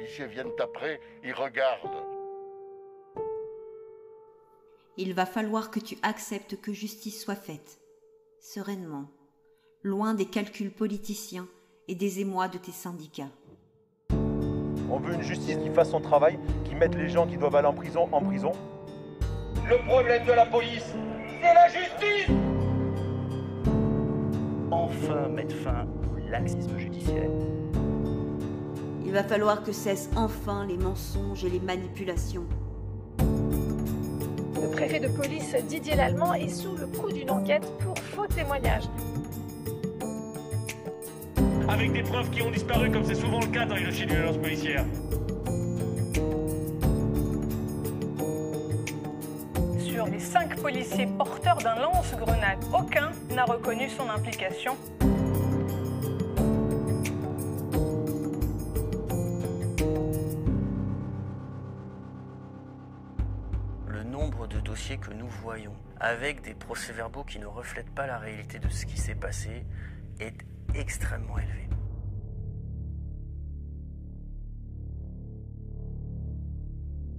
policiers viennent après, ils regardent. Il va falloir que tu acceptes que justice soit faite, sereinement, loin des calculs politiciens et des émois de tes syndicats. On veut une justice qui fasse son travail, qui mette les gens qui doivent aller en prison en prison. Le problème de la police, c'est la justice. Enfin mettre fin au laxisme judiciaire. Il va falloir que cessent enfin les mensonges et les manipulations. Le préfet de police Didier Lallemand est sous le coup d'une enquête pour faux témoignages. Avec des preuves qui ont disparu, comme c'est souvent le cas dans les dossiers de violence policière. Sur les 5 policiers porteurs d'un lance-grenade, aucun n'a reconnu son implication. Le nombre de dossiers que nous voyons, avec des procès-verbaux qui ne reflètent pas la réalité de ce qui s'est passé, est extrêmement élevé.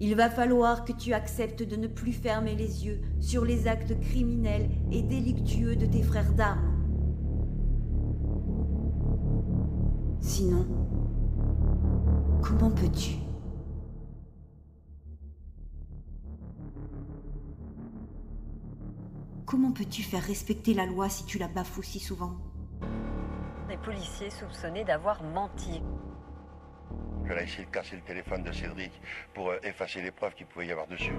Il va falloir que tu acceptes de ne plus fermer les yeux sur les actes criminels et délictueux de tes frères d'armes. Sinon, comment peux-tu ? Comment peux-tu faire respecter la loi si tu la bafoues si souvent ? Des policiers soupçonnés d'avoir menti. Elle a essayé de casser le téléphone de Cédric pour effacer les preuves qu'il pouvait y avoir dessus.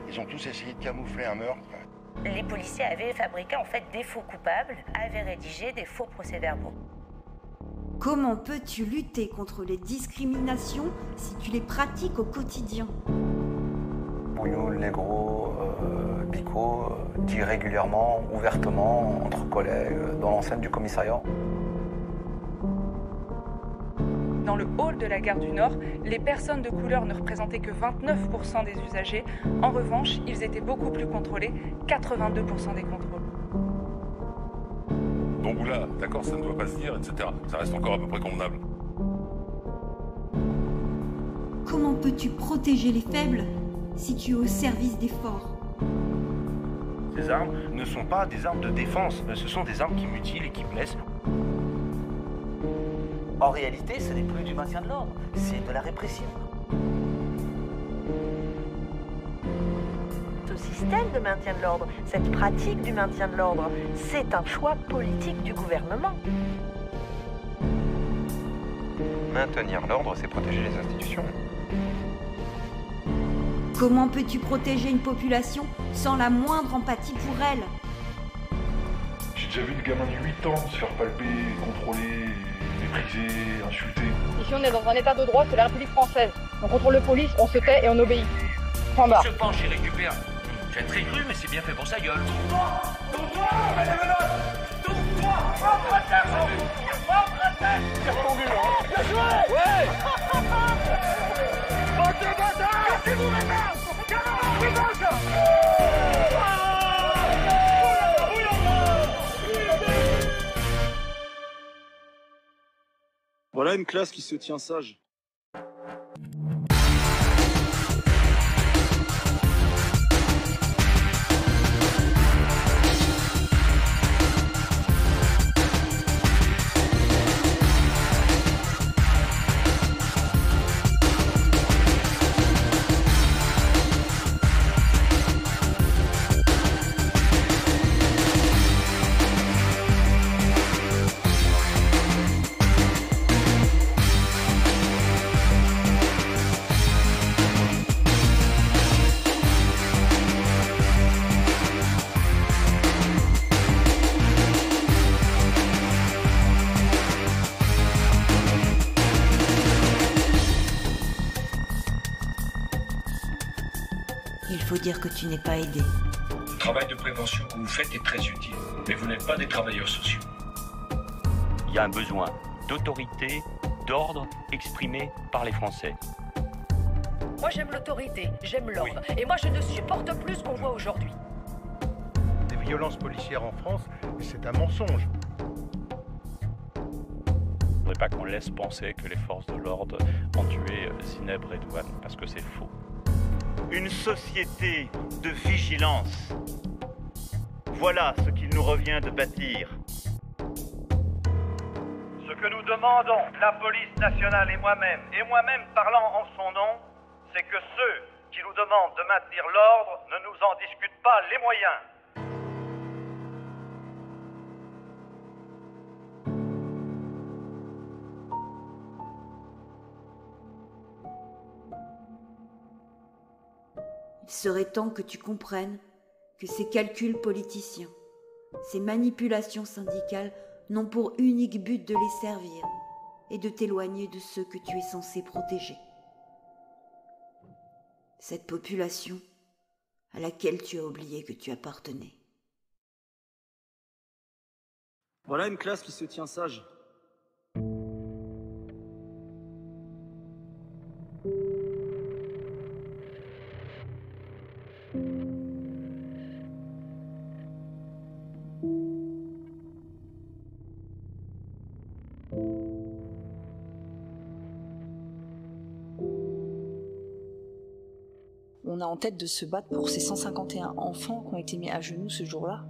Ils ont tous essayé de camoufler un meurtre. Les policiers avaient fabriqué en fait des faux coupables, avaient rédigé des faux procès-verbaux. Comment peux-tu lutter contre les discriminations si tu les pratiques au quotidien ? Bouilloul, négro, bico, dit régulièrement, ouvertement, entre collègues, dans l'enceinte du commissariat. Dans le hall de la gare du Nord, les personnes de couleur ne représentaient que 29% des usagers. En revanche, ils étaient beaucoup plus contrôlés, 82% des contrôles. Donc là, d'accord, ça ne doit pas se dire, etc. Ça reste encore à peu près convenable. Comment peux-tu protéger les faibles si tu es au service des forts ? Ces armes ne sont pas des armes de défense, ce sont des armes qui mutilent et qui blessent. En réalité, ce n'est plus du maintien de l'ordre, c'est de la répression. Ce système de maintien de l'ordre, cette pratique du maintien de l'ordre, c'est un choix politique du gouvernement. Maintenir l'ordre, c'est protéger les institutions. Comment peux-tu protéger une population sans la moindre empathie pour elle ? J'ai déjà vu des gamins de 8 ans se faire palper, contrôler, mépriser, insulter. Ici on est dans un état de droit, c'est la République française. On contrôle le police, on se tait et on obéit. Point barre. Je penche et récupère. J'ai très cru, mais c'est bien fait pour sa gueule. Tourne-toi, madame Menotte. Tourne-toi, C'est retendu, hein. Bien joué. Ouais. Bande de bâtards. Cassez-vous maintenant. Voilà une classe qui se tient sage. Il faut dire que tu n'es pas aidé. Le travail de prévention que vous faites est très utile, mais vous n'êtes pas des travailleurs sociaux. Il y a un besoin d'autorité, d'ordre exprimé par les Français. Moi j'aime l'autorité, j'aime l'ordre. Oui. Et moi je ne supporte plus ce qu'on voit aujourd'hui. Des violences policières en France, c'est un mensonge. Il faudrait pas qu'on laisse penser que les forces de l'ordre ont tué Zineb Redouane, parce que c'est faux. Une société de vigilance. Voilà ce qu'il nous revient de bâtir. Ce que nous demandons, la police nationale et moi-même parlant en son nom, c'est que ceux qui nous demandent de maintenir l'ordre ne nous en discutent pas les moyens. Il serait temps que tu comprennes que ces calculs politiciens, ces manipulations syndicales n'ont pour unique but de les servir et de t'éloigner de ceux que tu es censé protéger. Cette population à laquelle tu as oublié que tu appartenais. Voilà une classe qui se tient sage. On a en tête de se battre pour ces 151 enfants qui ont été mis à genoux ce jour-là.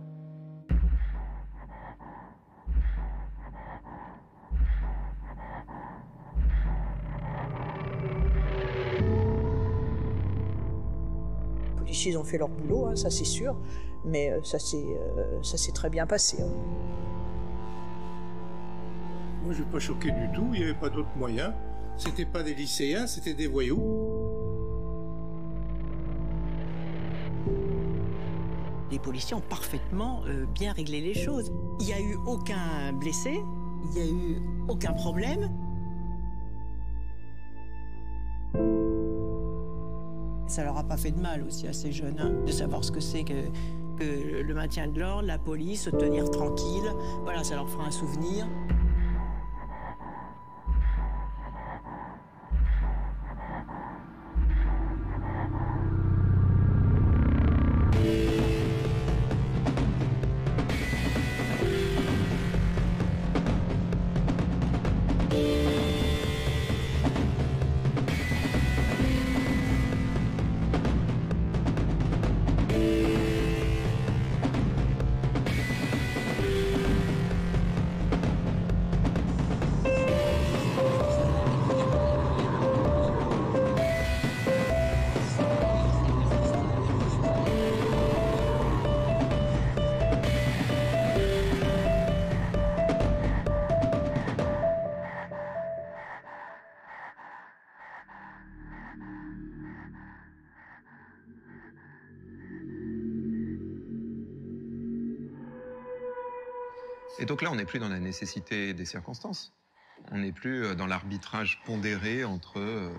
Les policiers ils ont fait leur boulot, hein, ça c'est sûr, mais ça s'est très bien passé. Hein. Moi je ne suis pas choqué du tout, il n'y avait pas d'autres moyens. C'était pas des lycéens, c'était des voyous. Les policiers ont parfaitement bien réglé les choses. Il n'y a eu aucun blessé, il n'y a eu aucun problème. Ça leur a pas fait de mal aussi à ces jeunes, hein, de savoir ce que c'est que le maintien de l'ordre, la police, se tenir tranquille. Voilà, ça leur fera un souvenir. Et donc là, on n'est plus dans la nécessité des circonstances. On n'est plus dans l'arbitrage pondéré entre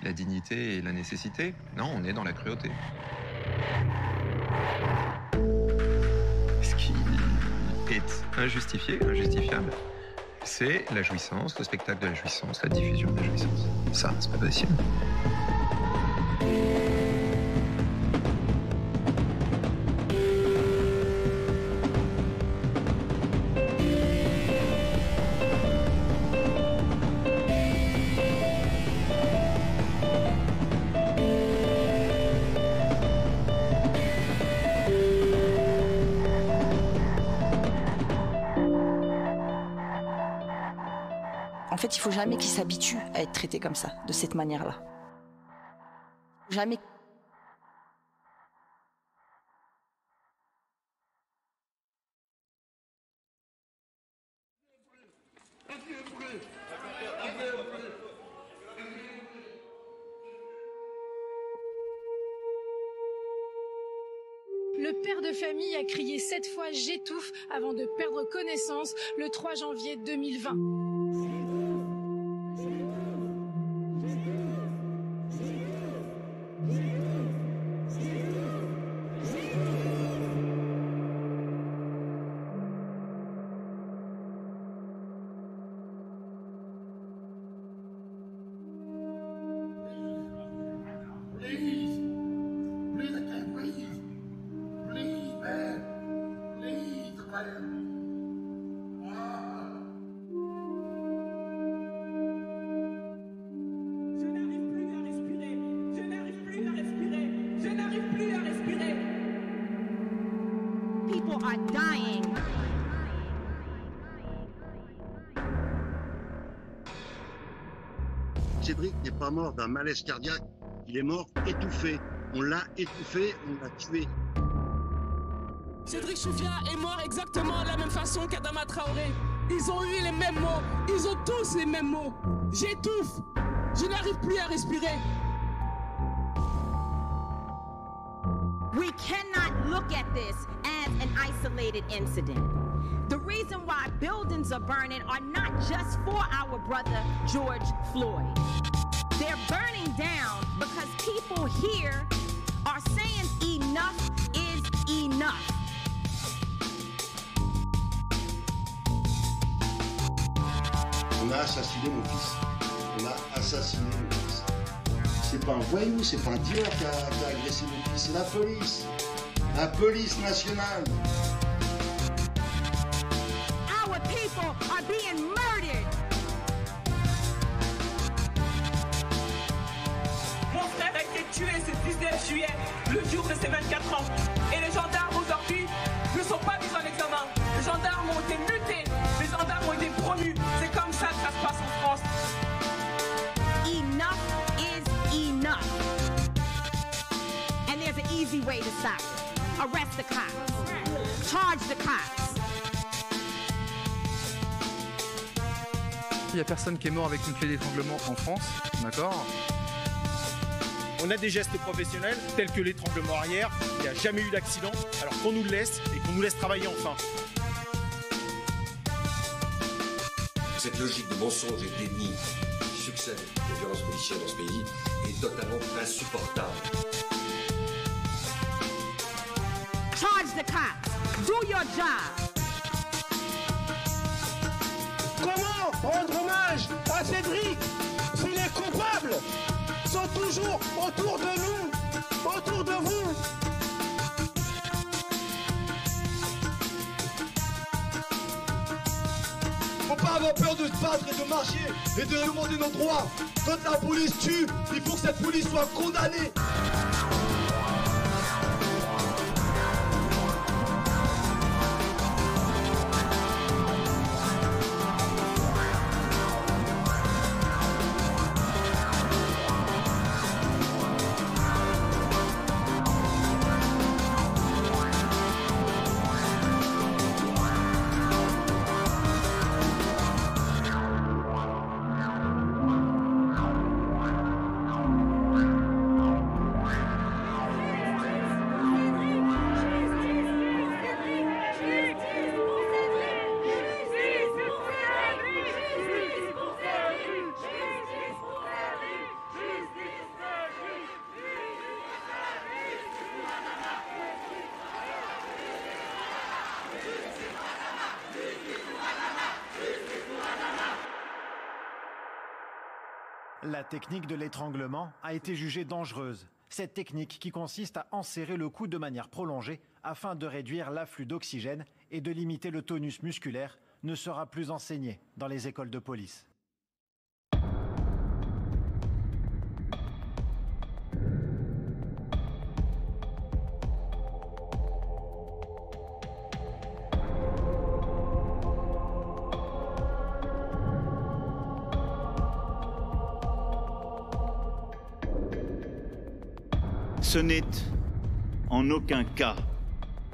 la dignité et la nécessité. Non, on est dans la cruauté. Ce qui est injustifié, injustifiable, c'est la jouissance, le spectacle de la jouissance, la diffusion de la jouissance. Ça, c'est pas possible. En fait, il faut jamais qu'ils s'habituent à être traités comme ça, de cette manière-là. Jamais. Le père de famille a crié 7 fois « J'étouffe » avant de perdre connaissance le 3 janvier 2020. n'arrive plus à respirer. People are dying. Cédric n'est pas mort d'un malaise cardiaque, il est mort étouffé. On l'a étouffé, on l'a tué. Cédric Chouviat est mort exactement de la même façon qu'Adama Traoré. Ils ont eu les mêmes mots, ils ont tous les mêmes mots. J'étouffe, je n'arrive plus à respirer. We cannot look at this as an isolated incident. The reason why buildings are burning are not just for our brother George Floyd. They're burning down because people here are saying enough is enough. On a assassiné mon fils. On a assassiné mon fils. C'est pas un voyou, c'est pas un dealer qui a agressé mon fils, c'est la police. La police nationale. Our people are being murdered. Mon frère a été tué ce 19 juillet, le jour de ses 24 ans. Et les gendarmes aujourd'hui ne sont pas mis en examen. Les gendarmes ont été mutés, les gendarmes ont été promus. C'est comme ça que ça se passe en France. Enough is enough. And there's an easy way to stop it. Arrest the cops. Charge the cops. Il n'y a personne qui est mort avec une clé d'étranglement en France, d'accord? On a des gestes professionnels tels que l'étranglement arrière. Il n'y a jamais eu d'accident, alors qu'on nous le laisse et qu'on nous laisse travailler enfin. Cette logique de mensonge et de déni qui succède aux violences policières dans ce pays est totalement insupportable. Charge the cops. Do your job. Comment rendre hommage à Cédric si les coupables sont toujours autour de nous, autour de vous? Faut pas avoir peur de se battre et de marcher et de demander nos droits. Quand la police tue, il faut que cette police soit condamnée. La technique de l'étranglement a été jugée dangereuse. Cette technique qui consiste à enserrer le cou de manière prolongée afin de réduire l'afflux d'oxygène et de limiter le tonus musculaire ne sera plus enseignée dans les écoles de police. Ce n'est en aucun cas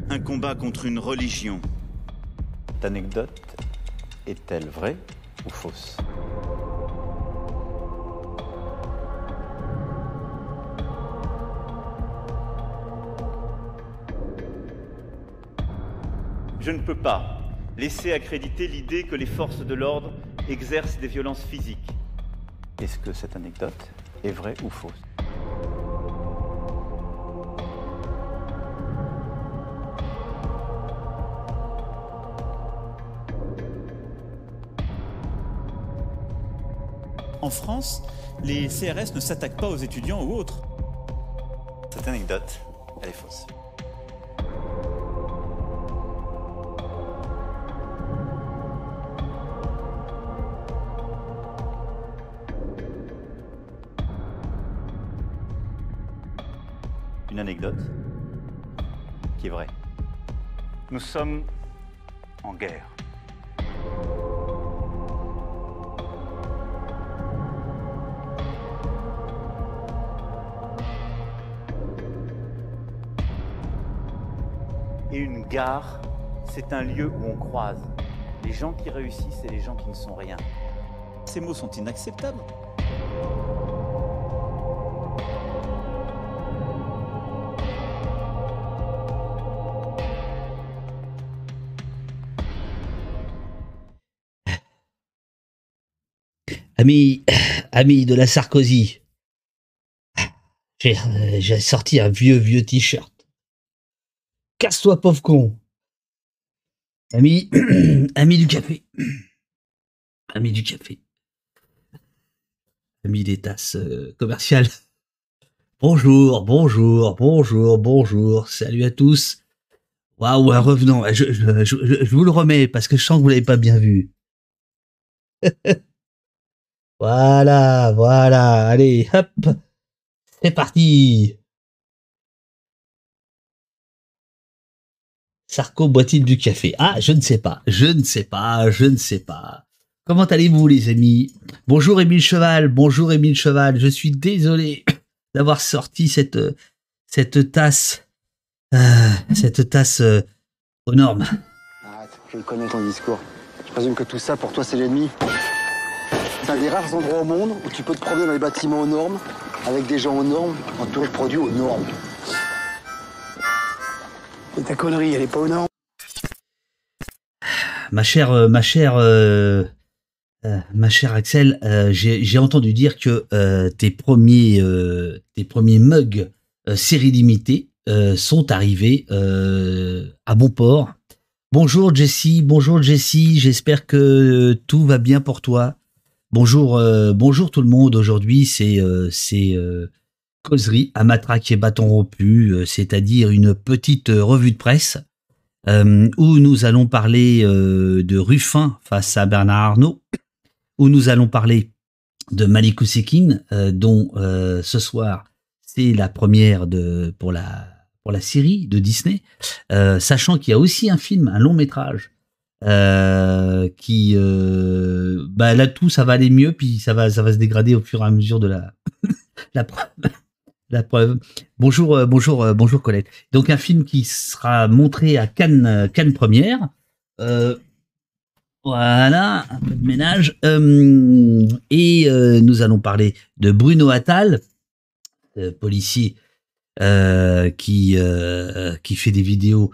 un combat contre une religion. Cette anecdote est-elle vraie ou fausse? Je ne peux pas laisser accréditer l'idée que les forces de l'ordre exercent des violences physiques. Est-ce que cette anecdote est vraie ou fausse? En France, les CRS ne s'attaquent pas aux étudiants ou autres. Cette anecdote, elle est fausse. une anecdote qui est vraie. Nous sommes en guerre. Et une gare, c'est un lieu où on croise les gens qui réussissent et les gens qui ne sont rien. Ces mots sont inacceptables. Ami de la Sarkozy, j'ai sorti un vieux t-shirt. Casse-toi, pauvre con. Ami du café. Ami du café. Ami des tasses commerciales. Bonjour. Salut à tous. Waouh, un revenant. Je vous le remets parce que je sens que vous l'avez pas bien vu. Voilà. Allez, hop. C'est parti. Sarko boit-il du café? Ah, je ne sais pas. Comment allez-vous, les amis? Bonjour Émile Cheval. Je suis désolé d'avoir sorti cette tasse aux normes. Arrête, je le connais ton discours. Je présume que tout ça, pour toi, c'est l'ennemi. C'est un des rares endroits au monde où tu peux te promener dans les bâtiments aux normes, avec des gens aux normes, entourés de produits aux normes. Et ta connerie, elle est pas aux normes. Ma chère Axel, j'ai entendu dire que tes premiers mugs série limitée sont arrivés à bon port. Bonjour Jessie, j'espère que tout va bien pour toi. Bonjour tout le monde. Aujourd'hui c'est causerie à matraque et bâton rompu, c'est-à-dire une petite revue de presse où nous allons parler de Ruffin face à Bernard Arnault, où nous allons parler de Malik Oussekine, dont ce soir c'est la première pour la série de Disney, sachant qu'il y a aussi un film, un long métrage qui là tout ça va aller mieux, puis ça va se dégrader au fur et à mesure de la preuve. Bonjour Colette. Donc un film qui sera montré à Cannes Première. Voilà, un peu de ménage. Et nous allons parler de Bruno Attal, policier qui fait des vidéos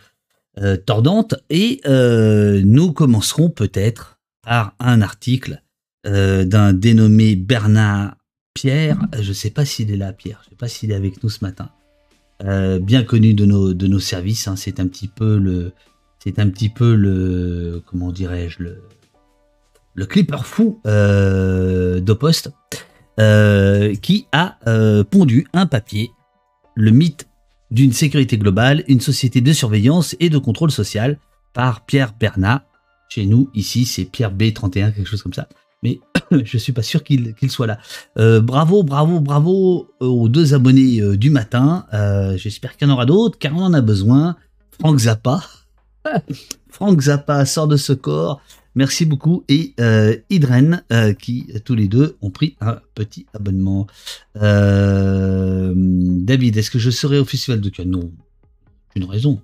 tordantes. Et nous commencerons peut-être par un article d'un dénommé Bernard Pierre. Je ne sais pas s'il est là, Pierre. Je ne sais pas s'il est avec nous ce matin. Bien connu de nos services. Hein. C'est un petit peu le comment dirais-je, le clipper fou d'Opost, qui a pondu un papier, le mythe d'une sécurité globale, une société de surveillance et de contrôle social, par Pierre Bernat. Chez nous, ici, c'est Pierre B31, quelque chose comme ça. Mais je suis pas sûr qu'il soit là. Bravo aux deux abonnés du matin. J'espère qu'il y en aura d'autres, car on en a besoin. Franck Zappa sort de ce corps. Merci beaucoup. Et Idren, qui tous les deux ont pris un petit abonnement. David, est-ce que je serai au Festival de Cannes? Non, une raison.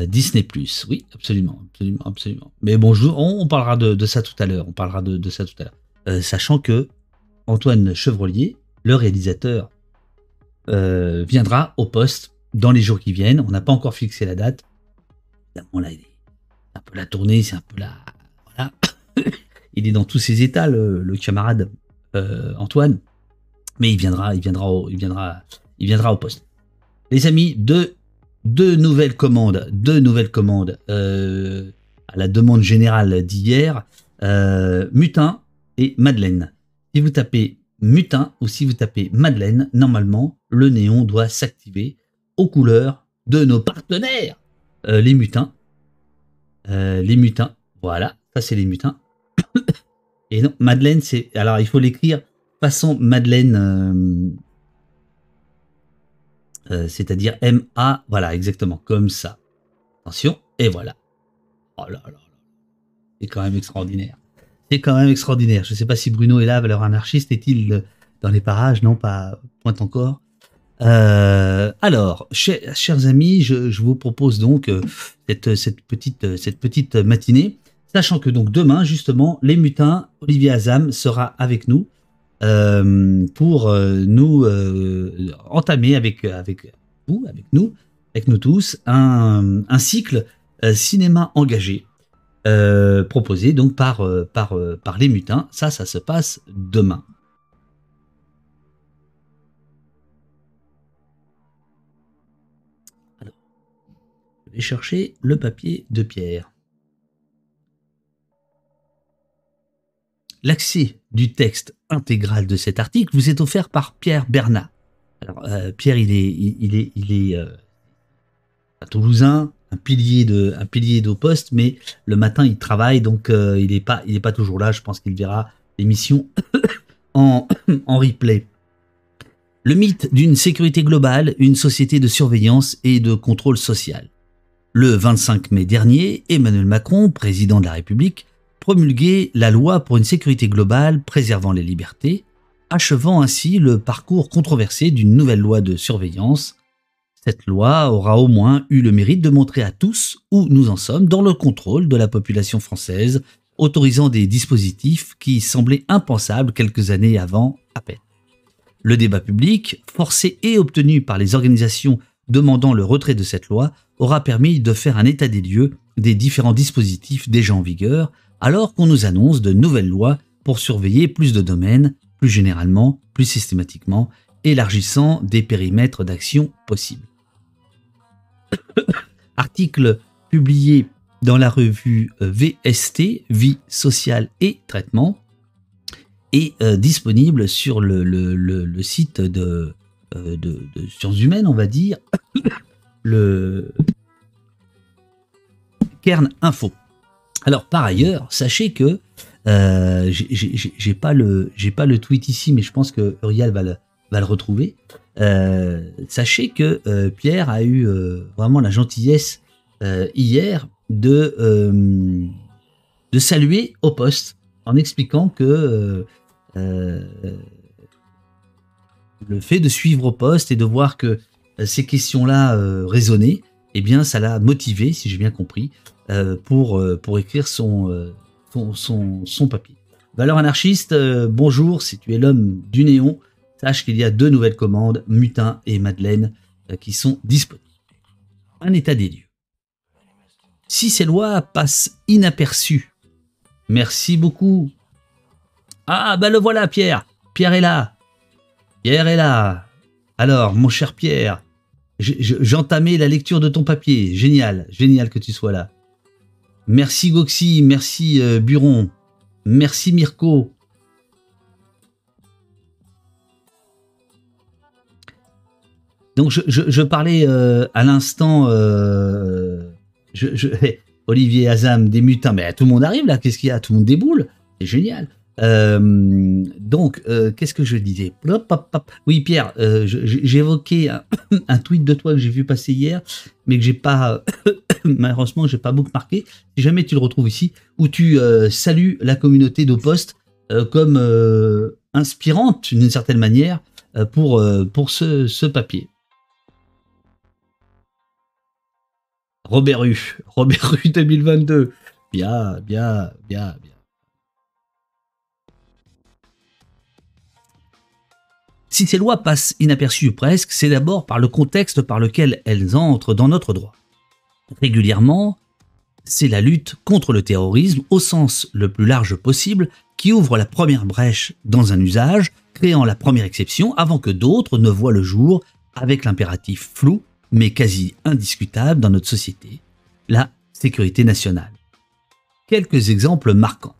Disney+, oui, absolument. Mais bon, on parlera de ça tout à l'heure. Sachant que Antoine Chevrolier, le réalisateur, viendra au poste dans les jours qui viennent. On n'a pas encore fixé la date. Évidemment, là, c'est un peu la tournée, c'est un peu la... Voilà. Il est dans tous ses états, le camarade Antoine. Mais il viendra au poste. Les amis, deux nouvelles commandes à la demande générale d'hier, Mutin et Madeleine. Si vous tapez Mutin ou si vous tapez Madeleine, normalement, le néon doit s'activer aux couleurs de nos partenaires, les mutins. Voilà, ça c'est les mutins. Et non, Madeleine, c'est... Alors, il faut l'écrire façon Madeleine, c'est-à-dire M-A, voilà, exactement, comme ça. Attention, et voilà. Oh là là là. C'est quand même extraordinaire. C'est quand même extraordinaire. Je ne sais pas si Bruno est là, valeur anarchiste. Est-il dans les parages? Non, pas pointe encore. Alors, chers amis, je vous propose donc cette petite matinée, sachant que donc demain, justement, les mutins, Olivier Azam sera avec nous pour nous entamer avec nous tous, un cycle cinéma engagé proposé donc par les mutins. Ça se passe demain. Alors, je vais chercher le papier de Pierre. L'accès du texte intégral de cet article vous est offert par Pierre Bernat. Alors, Pierre, il est un Toulousain, un pilier d'Au Poste, mais le matin il travaille, donc il n'est pas toujours là. Je pense qu'il verra l'émission en replay. Le mythe d'une sécurité globale, une société de surveillance et de contrôle social. Le 25 mai dernier, Emmanuel Macron, président de la République, promulguait la loi pour une sécurité globale préservant les libertés, achevant ainsi le parcours controversé d'une nouvelle loi de surveillance. Cette loi aura au moins eu le mérite de montrer à tous où nous en sommes dans le contrôle de la population française, autorisant des dispositifs qui semblaient impensables quelques années avant à peine. Le débat public, forcé et obtenu par les organisations demandant le retrait de cette loi, aura permis de faire un état des lieux des différents dispositifs déjà en vigueur, alors qu'on nous annonce de nouvelles lois pour surveiller plus de domaines, plus généralement, plus systématiquement, élargissant des périmètres d'action possibles. Article publié dans la revue VST, Vie sociale et traitement, et disponible sur le site de Sciences Humaines, on va dire, le Kern Info. Alors par ailleurs, sachez que j'ai pas le tweet ici, mais je pense que Uriel va le retrouver. Sachez que Pierre a eu vraiment la gentillesse hier de saluer Au Poste en expliquant que le fait de suivre Au Poste et de voir que ces questions-là résonnaient, eh bien ça l'a motivé, si j'ai bien compris, pour écrire son papier. Valeur anarchiste, bonjour, si tu es l'homme du néon, sache qu'il y a 2 nouvelles commandes, Mutin et Madeleine, qui sont disponibles. Un état des lieux. Si ces lois passent inaperçues, merci beaucoup. Ah, bah le voilà, Pierre. Pierre est là. Pierre est là. Alors, mon cher Pierre, j'entamais la lecture de ton papier. Génial, génial que tu sois là. Merci Goxy, merci Buron, merci Mirko. Donc je parlais à l'instant, Olivier Azam des mutins, mais tout le monde arrive là, qu'est-ce qu'il y a? Tout le monde déboule, c'est génial. Donc, qu'est-ce que je disais? Oui, Pierre, j'évoquais un tweet de toi que j'ai vu passer hier, mais que j'ai pas, malheureusement, j'ai pas bookmarké. Si jamais tu le retrouves ici, où tu salues la communauté d'Au Poste comme inspirante, d'une certaine manière, pour ce papier. Robert Rue 2022. Bien. Si ces lois passent inaperçues presque, c'est d'abord par le contexte par lequel elles entrent dans notre droit. Régulièrement, c'est la lutte contre le terrorisme au sens le plus large possible qui ouvre la première brèche dans un usage, créant la première exception avant que d'autres ne voient le jour avec l'impératif flou mais quasi indiscutable dans notre société, la sécurité nationale. Quelques exemples marquants.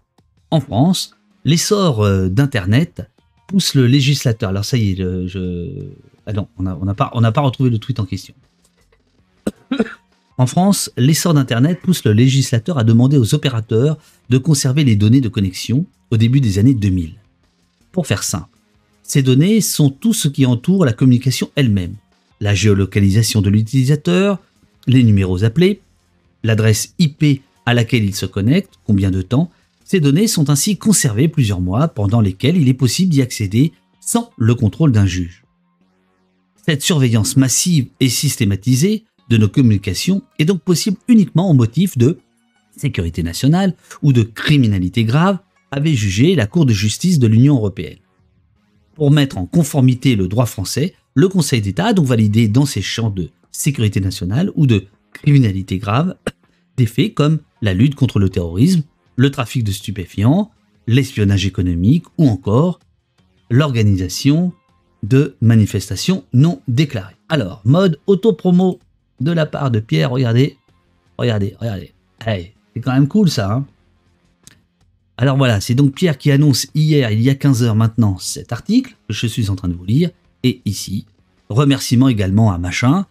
En France, l'essor d'Internet pousse le législateur. Alors ça y est, ah non, on n'a pas retrouvé le tweet en question. En France, l'essor d'Internet pousse le législateur à demander aux opérateurs de conserver les données de connexion au début des années 2000. Pour faire simple, ces données sont tout ce qui entoure la communication elle-même. La géolocalisation de l'utilisateur, les numéros appelés, l'adresse IP à laquelle il se connecte, combien de temps. Ces données sont ainsi conservées plusieurs mois pendant lesquels il est possible d'y accéder sans le contrôle d'un juge. Cette surveillance massive et systématisée de nos communications est donc possible uniquement au motif de sécurité nationale ou de criminalité grave, avait jugé la Cour de justice de l'Union européenne. Pour mettre en conformité le droit français, le Conseil d'État a donc validé dans ses champs de sécurité nationale ou de criminalité grave des faits comme la lutte contre le terrorisme, le trafic de stupéfiants, l'espionnage économique ou encore l'organisation de manifestations non déclarées. Alors, mode autopromo de la part de Pierre, regardez. Hey, c'est quand même cool ça, hein. Alors voilà, c'est donc Pierre qui annonce hier, il y a 15 heures maintenant, cet article que je suis en train de vous lire. Et ici, remerciements également à Machin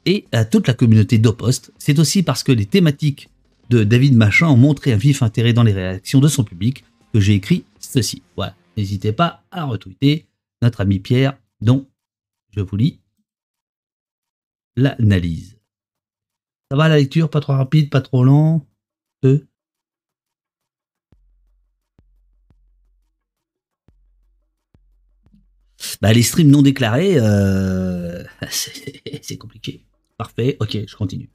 et à toute la communauté d'Opost. C'est aussi parce que les thématiques de David Machin ont montré un vif intérêt dans les réactions de son public que j'ai écrit ceci. Voilà, n'hésitez pas à retweeter notre ami Pierre, dont je vous lis l'analyse. Ça va la lecture, pas trop rapide, pas trop lent. Les streams non déclarés, c'est compliqué. Parfait, ok, je continue.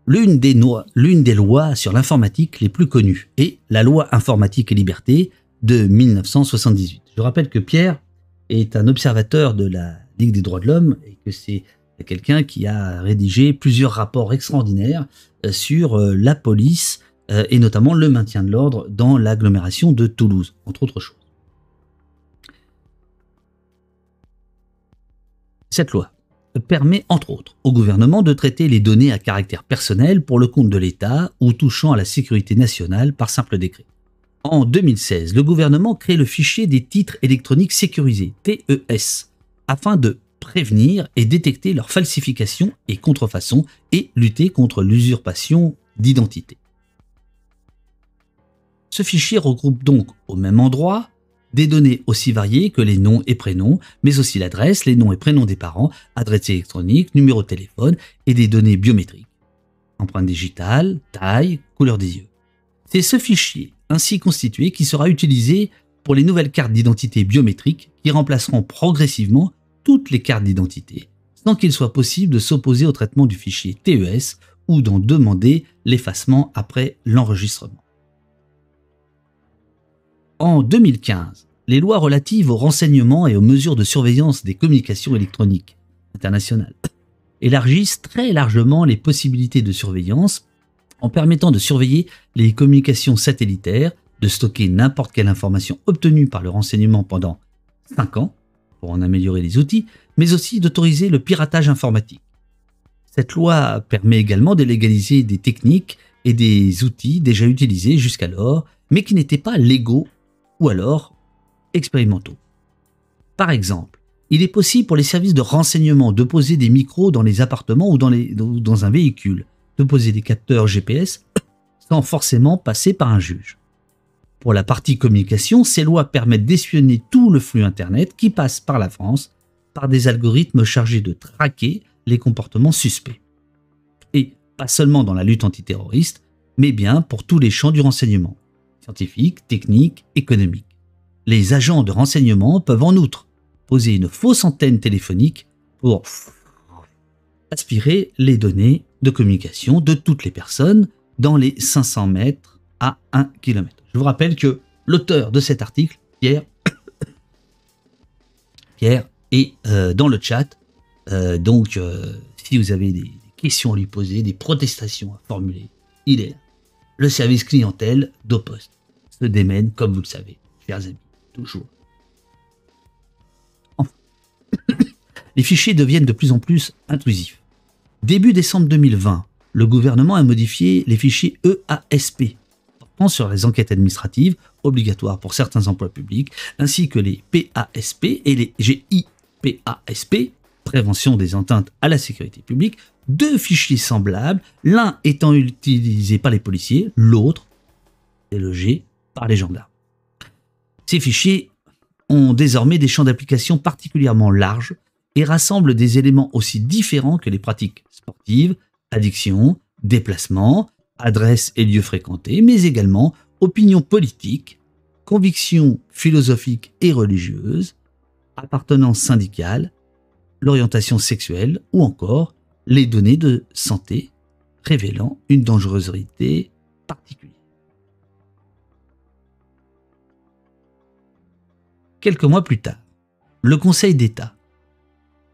L'une des lois sur l'informatique les plus connues est la loi informatique et liberté de 1978. Je rappelle que Pierre est un observateur de la Ligue des droits de l'homme et que c'est quelqu'un qui a rédigé plusieurs rapports extraordinaires sur la police et notamment le maintien de l'ordre dans l'agglomération de Toulouse, entre autres choses. Cette loi permet, entre autres, au gouvernement de traiter les données à caractère personnel pour le compte de l'État ou touchant à la sécurité nationale par simple décret. En 2016, le gouvernement crée le fichier des titres électroniques sécurisés, TES, afin de prévenir et détecter leur falsification et contrefaçon et lutter contre l'usurpation d'identité. Ce fichier regroupe donc au même endroit des données aussi variées que les noms et prénoms, mais aussi l'adresse, les noms et prénoms des parents, adresse électronique, numéro de téléphone et des données biométriques, empreintes digitales, taille, couleur des yeux. C'est ce fichier ainsi constitué qui sera utilisé pour les nouvelles cartes d'identité biométriques qui remplaceront progressivement toutes les cartes d'identité, sans qu'il soit possible de s'opposer au traitement du fichier TES ou d'en demander l'effacement après l'enregistrement. En 2015, les lois relatives au renseignement et aux mesures de surveillance des communications électroniques internationales élargissent très largement les possibilités de surveillance en permettant de surveiller les communications satellitaires, de stocker n'importe quelle information obtenue par le renseignement pendant 5 ans, pour en améliorer les outils, mais aussi d'autoriser le piratage informatique. Cette loi permet également de légaliser des techniques et des outils déjà utilisés jusqu'alors, mais qui n'étaient pas légaux ou alors expérimentaux. Par exemple, il est possible pour les services de renseignement de poser des micros dans les appartements ou dans un véhicule, de poser des capteurs GPS sans forcément passer par un juge. Pour la partie communication, ces lois permettent d'espionner tout le flux Internet qui passe par la France par des algorithmes chargés de traquer les comportements suspects. Et pas seulement dans la lutte antiterroriste, mais bien pour tous les champs du renseignement, scientifique, technique, économique. Les agents de renseignement peuvent en outre poser une fausse antenne téléphonique pour aspirer les données de communication de toutes les personnes dans les 500 mètres à 1 km. Je vous rappelle que l'auteur de cet article, Pierre est dans le chat. Donc, si vous avez des questions à lui poser, des protestations à formuler, il est là. Le service clientèle d'Opost se démène, comme vous le savez, chers amis, toujours. Enfin, les fichiers deviennent de plus en plus intrusifs. Début décembre 2020, le gouvernement a modifié les fichiers EASP, portant sur les enquêtes administratives obligatoires pour certains emplois publics, ainsi que les PASP et les GIPASP, prévention des atteintes à la sécurité publique, 2 fichiers semblables, l'un étant utilisé par les policiers, l'autre est logé par les gendarmes. Ces fichiers ont désormais des champs d'application particulièrement larges et rassemblent des éléments aussi différents que les pratiques sportives, addictions, déplacements, adresses et lieux fréquentés, mais également opinions politiques, convictions philosophiques et religieuses, appartenance syndicale, l'orientation sexuelle ou encore les données de santé révélant une dangerosité particulière. Quelques mois plus tard, le Conseil d'État,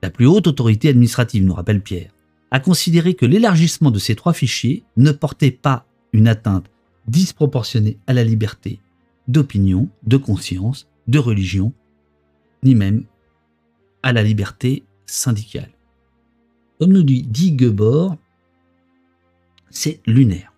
la plus haute autorité administrative, nous rappelle Pierre, a considéré que l'élargissement de ces 3 fichiers ne portait pas une atteinte disproportionnée à la liberté d'opinion, de conscience, de religion, ni même à la liberté syndicale. Comme nous dit Gebor, c'est lunaire.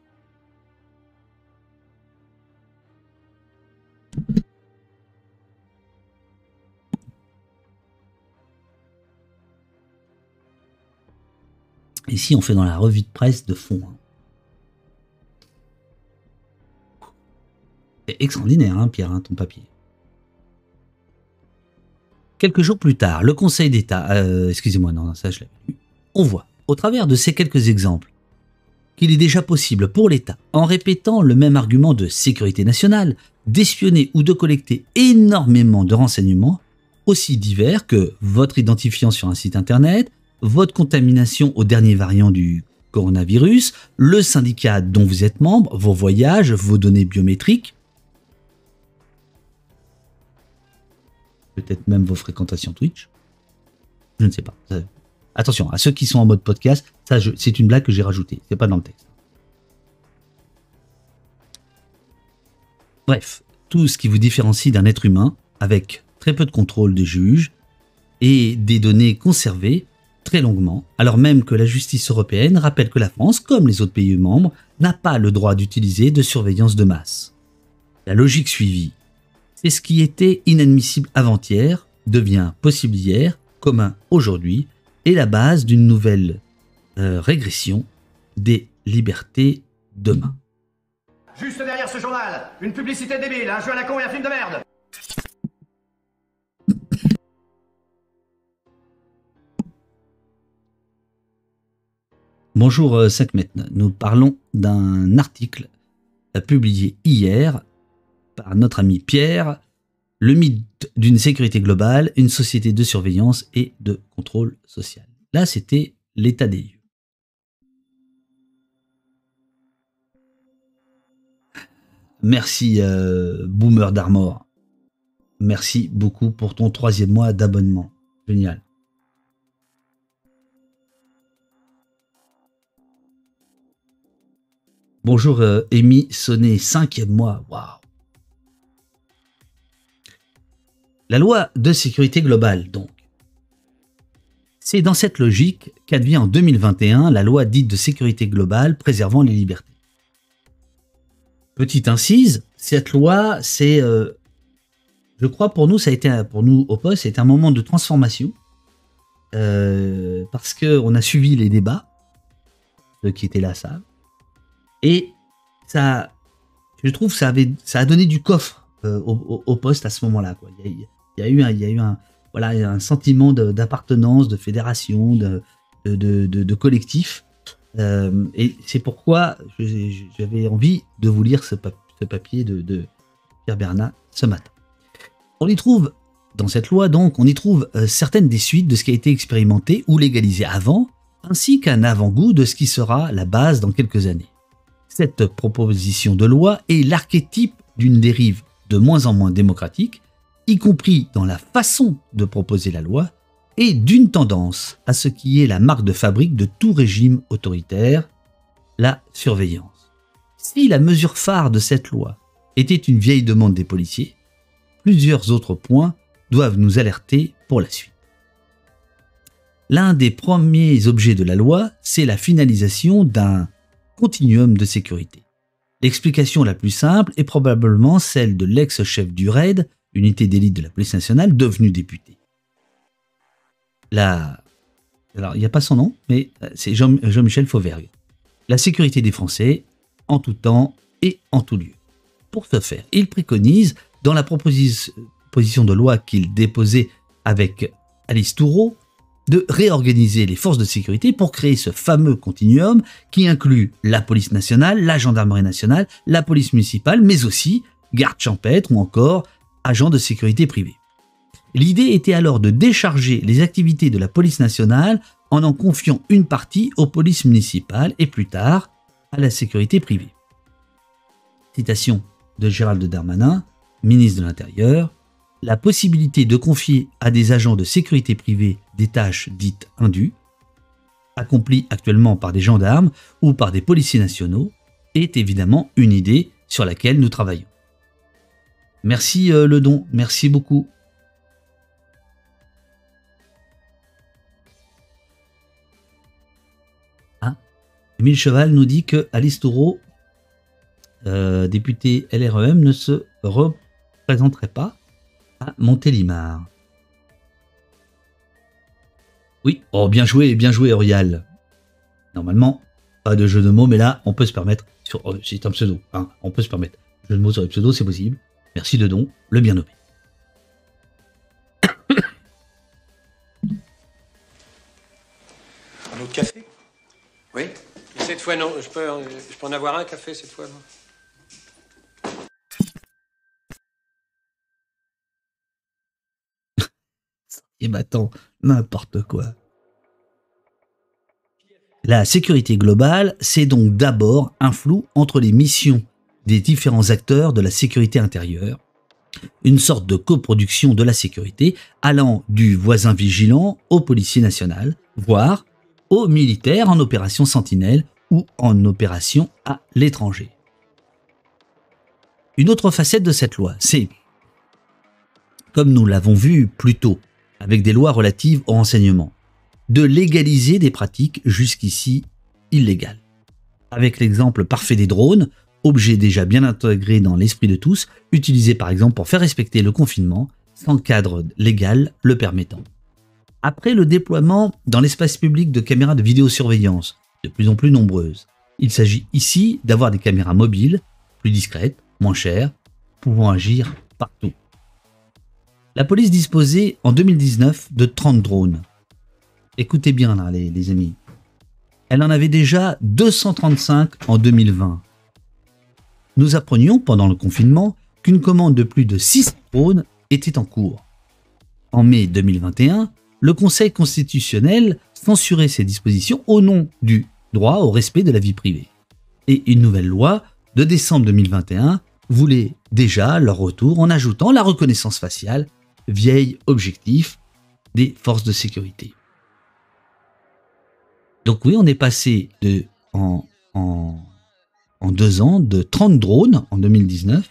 Ici, on fait dans la revue de presse de fond. C'est extraordinaire, hein, Pierre, hein, ton papier. Quelques jours plus tard, le Conseil d'État... excusez-moi, non, ça je l'avais lu. On voit, au travers de ces quelques exemples, qu'il est déjà possible pour l'État, en répétant le même argument de sécurité nationale, d'espionner ou de collecter énormément de renseignements, aussi divers que votre identifiant sur un site internet, votre contamination au dernier variant du coronavirus, le syndicat dont vous êtes membre, vos voyages, vos données biométriques, peut-être même vos fréquentations Twitch, je ne sais pas. Attention, à ceux qui sont en mode podcast, c'est une blague que j'ai rajoutée, c'est pas dans le texte. Bref, tout ce qui vous différencie d'un être humain, avec très peu de contrôle des juges et des données conservées très longuement, alors même que la justice européenne rappelle que la France, comme les autres pays membres, n'a pas le droit d'utiliser de surveillance de masse. La logique suivie, c'est ce qui était inadmissible avant-hier, devient possible hier, commun aujourd'hui, et la base d'une nouvelle régression des libertés demain. Juste derrière ce journal, une publicité débile, un jeu à la con et un film de merde. Bonjour 5 mètres, nous parlons d'un article publié hier par notre ami Pierre, le mythe d'une sécurité globale, une société de surveillance et de contrôle social. Là, c'était l'état des lieux. Merci Boomer d'Armor. Merci beaucoup pour ton 3e mois d'abonnement. Génial. Bonjour Amy Sonné, 5e mois. Waouh. La loi de sécurité globale, donc. C'est dans cette logique qu'advient en 2021 la loi dite de sécurité globale préservant les libertés. Petite incise, cette loi, c'est, je crois pour nous, ça a été, pour nous au poste, c'est un moment de transformation parce que on a suivi les débats, ceux qui étaient là savent, et ça, je trouve, ça a donné du coffre au poste à ce moment-là, quoi. Il y a eu un sentiment d'appartenance, de fédération, de collectif. Et c'est pourquoi j'avais envie de vous lire ce papier de Pierre Bernat ce matin. On y trouve, dans cette loi donc, on y trouve certaines des suites de ce qui a été expérimenté ou légalisé avant, ainsi qu'un avant-goût de ce qui sera la base dans quelques années. Cette proposition de loi est l'archétype d'une dérive de moins en moins démocratique, y compris dans la façon de proposer la loi, et d'une tendance à ce qui est la marque de fabrique de tout régime autoritaire, la surveillance. Si la mesure phare de cette loi était une vieille demande des policiers, plusieurs autres points doivent nous alerter pour la suite. L'un des premiers objets de la loi, c'est la finalisation d'un continuum de sécurité. L'explication la plus simple est probablement celle de l'ex-chef du RAID, unité d'élite de la police nationale, devenu député. La alors il n'y a pas son nom, mais c'est Jean-Michel Fauvergue. La sécurité des Français en tout temps et en tout lieu. Pour ce faire, il préconise, dans la proposition de loi qu'il déposait avec Alice Toureau, de réorganiser les forces de sécurité pour créer ce fameux continuum qui inclut la police nationale, la gendarmerie nationale, la police municipale, mais aussi gardes champêtres ou encore agents de sécurité privés. L'idée était alors de décharger les activités de la police nationale en confiant une partie aux polices municipales et plus tard à la sécurité privée. Citation de Gérald Darmanin, ministre de l'Intérieur. La possibilité de confier à des agents de sécurité privée des tâches dites indues, accomplies actuellement par des gendarmes ou par des policiers nationaux, est évidemment une idée sur laquelle nous travaillons. Merci Ledon, merci beaucoup. Émile Cheval nous dit que Alice Toureau, députée LREM, ne se représenterait pas à Montélimar. Oui, oh bien joué Orial. Normalement, pas de jeu de mots, mais là, on peut se permettre, c'est un pseudo, hein, on peut se permettre. Jeu de mots sur les pseudos, c'est possible. Merci Dedon, le bien nommé. Un autre café? Oui. Et cette fois, non, je peux en avoir un café cette fois, non? Et m'attend n'importe quoi. La sécurité globale, c'est donc d'abord un flou entre les missions des différents acteurs de la sécurité intérieure, une sorte de coproduction de la sécurité allant du voisin vigilant au policier national, voire aux militaires en opération Sentinelle ou en opération à l'étranger. Une autre facette de cette loi, c'est, comme nous l'avons vu plus tôt, avec des lois relatives au renseignement, de légaliser des pratiques jusqu'ici illégales. Avec l'exemple parfait des drones, objet déjà bien intégré dans l'esprit de tous, utilisé par exemple pour faire respecter le confinement, sans cadre légal le permettant. Après le déploiement dans l'espace public de caméras de vidéosurveillance, de plus en plus nombreuses, il s'agit ici d'avoir des caméras mobiles, plus discrètes, moins chères, pouvant agir partout. La police disposait en 2019 de 30 drones. Écoutez bien là les amis. Elle en avait déjà 235 en 2020. Nous apprenions pendant le confinement qu'une commande de plus de 6 drones était en cours. En mai 2021, le Conseil constitutionnel censurait ces dispositions au nom du droit au respect de la vie privée. Et une nouvelle loi de décembre 2021 voulait déjà leur retour en ajoutant la reconnaissance faciale, vieil objectif des forces de sécurité. Donc oui, on est passé en 2 ans de 30 drones en 2019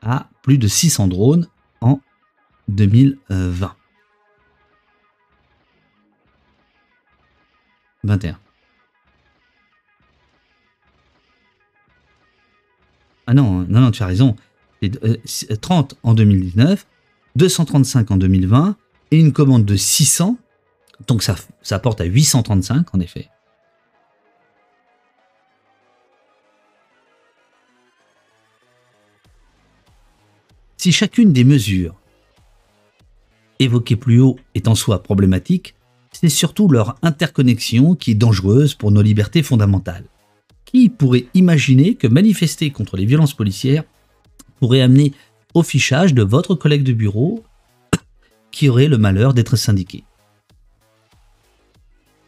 à plus de 600 drones en 2020. 21. Ah non, tu as raison. 30 en 2019, 235 en 2020 et une commande de 600. Donc ça porte à 835 en effet. Si chacune des mesures évoquées plus haut est en soi problématique, c'est surtout leur interconnexion qui est dangereuse pour nos libertés fondamentales. Qui pourrait imaginer que manifester contre les violences policières pourrait amener au fichage de votre collègue de bureau qui aurait le malheur d'être syndiqué?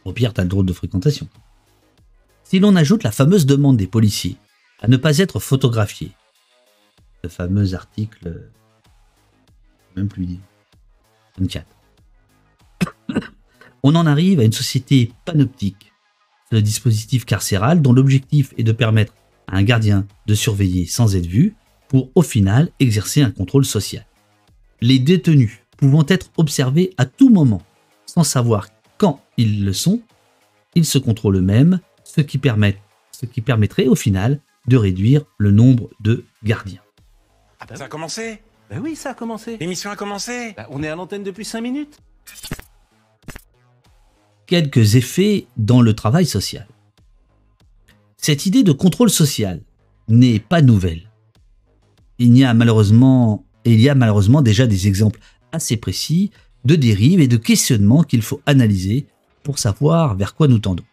Au pire, t'as le droit de fréquentation. Si l'on ajoute la fameuse demande des policiers à ne pas être photographiés, le fameux article, même plus dit, 24, on en arrive à une société panoptique. C'est le dispositif carcéral dont l'objectif est de permettre à un gardien de surveiller sans être vu pour, au final, exercer un contrôle social. Les détenus pouvant être observés à tout moment, sans savoir quand ils le sont, ils se contrôlent eux-mêmes, ce qui permettrait au final de réduire le nombre de gardiens. Ah bah ça a commencé? Ben oui, ça a commencé. L'émission a commencé. Ben, on est à l'antenne depuis 5 minutes. quelques effets dans le travail social. Cette idée de contrôle social n'est pas nouvelle. Il y a malheureusement déjà des exemples assez précis de dérives et de questionnements qu'il faut analyser pour savoir vers quoi nous tendons.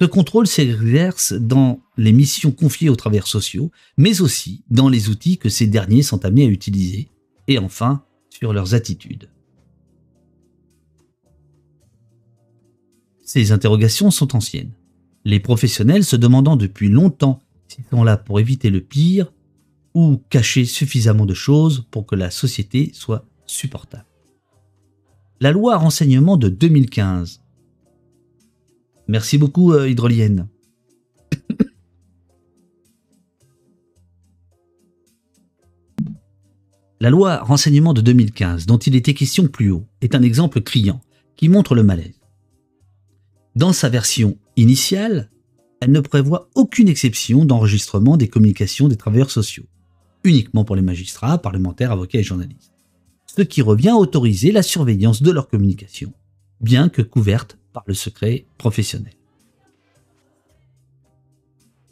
Ce contrôle s'exerce dans les missions confiées aux travailleurs sociaux, mais aussi dans les outils que ces derniers sont amenés à utiliser, et enfin sur leurs attitudes. Ces interrogations sont anciennes, les professionnels se demandant depuis longtemps s'ils sont là pour éviter le pire ou cacher suffisamment de choses pour que la société soit supportable. La loi renseignement de 2015. Merci beaucoup, Hydrolienne. La loi renseignement de 2015, dont il était question plus haut, est un exemple criant qui montre le malaise. Dans sa version initiale, elle ne prévoit aucune exception d'enregistrement des communications des travailleurs sociaux, uniquement pour les magistrats, parlementaires, avocats et journalistes, ce qui revient à autoriser la surveillance de leurs communications, bien que couverte par le secret professionnel.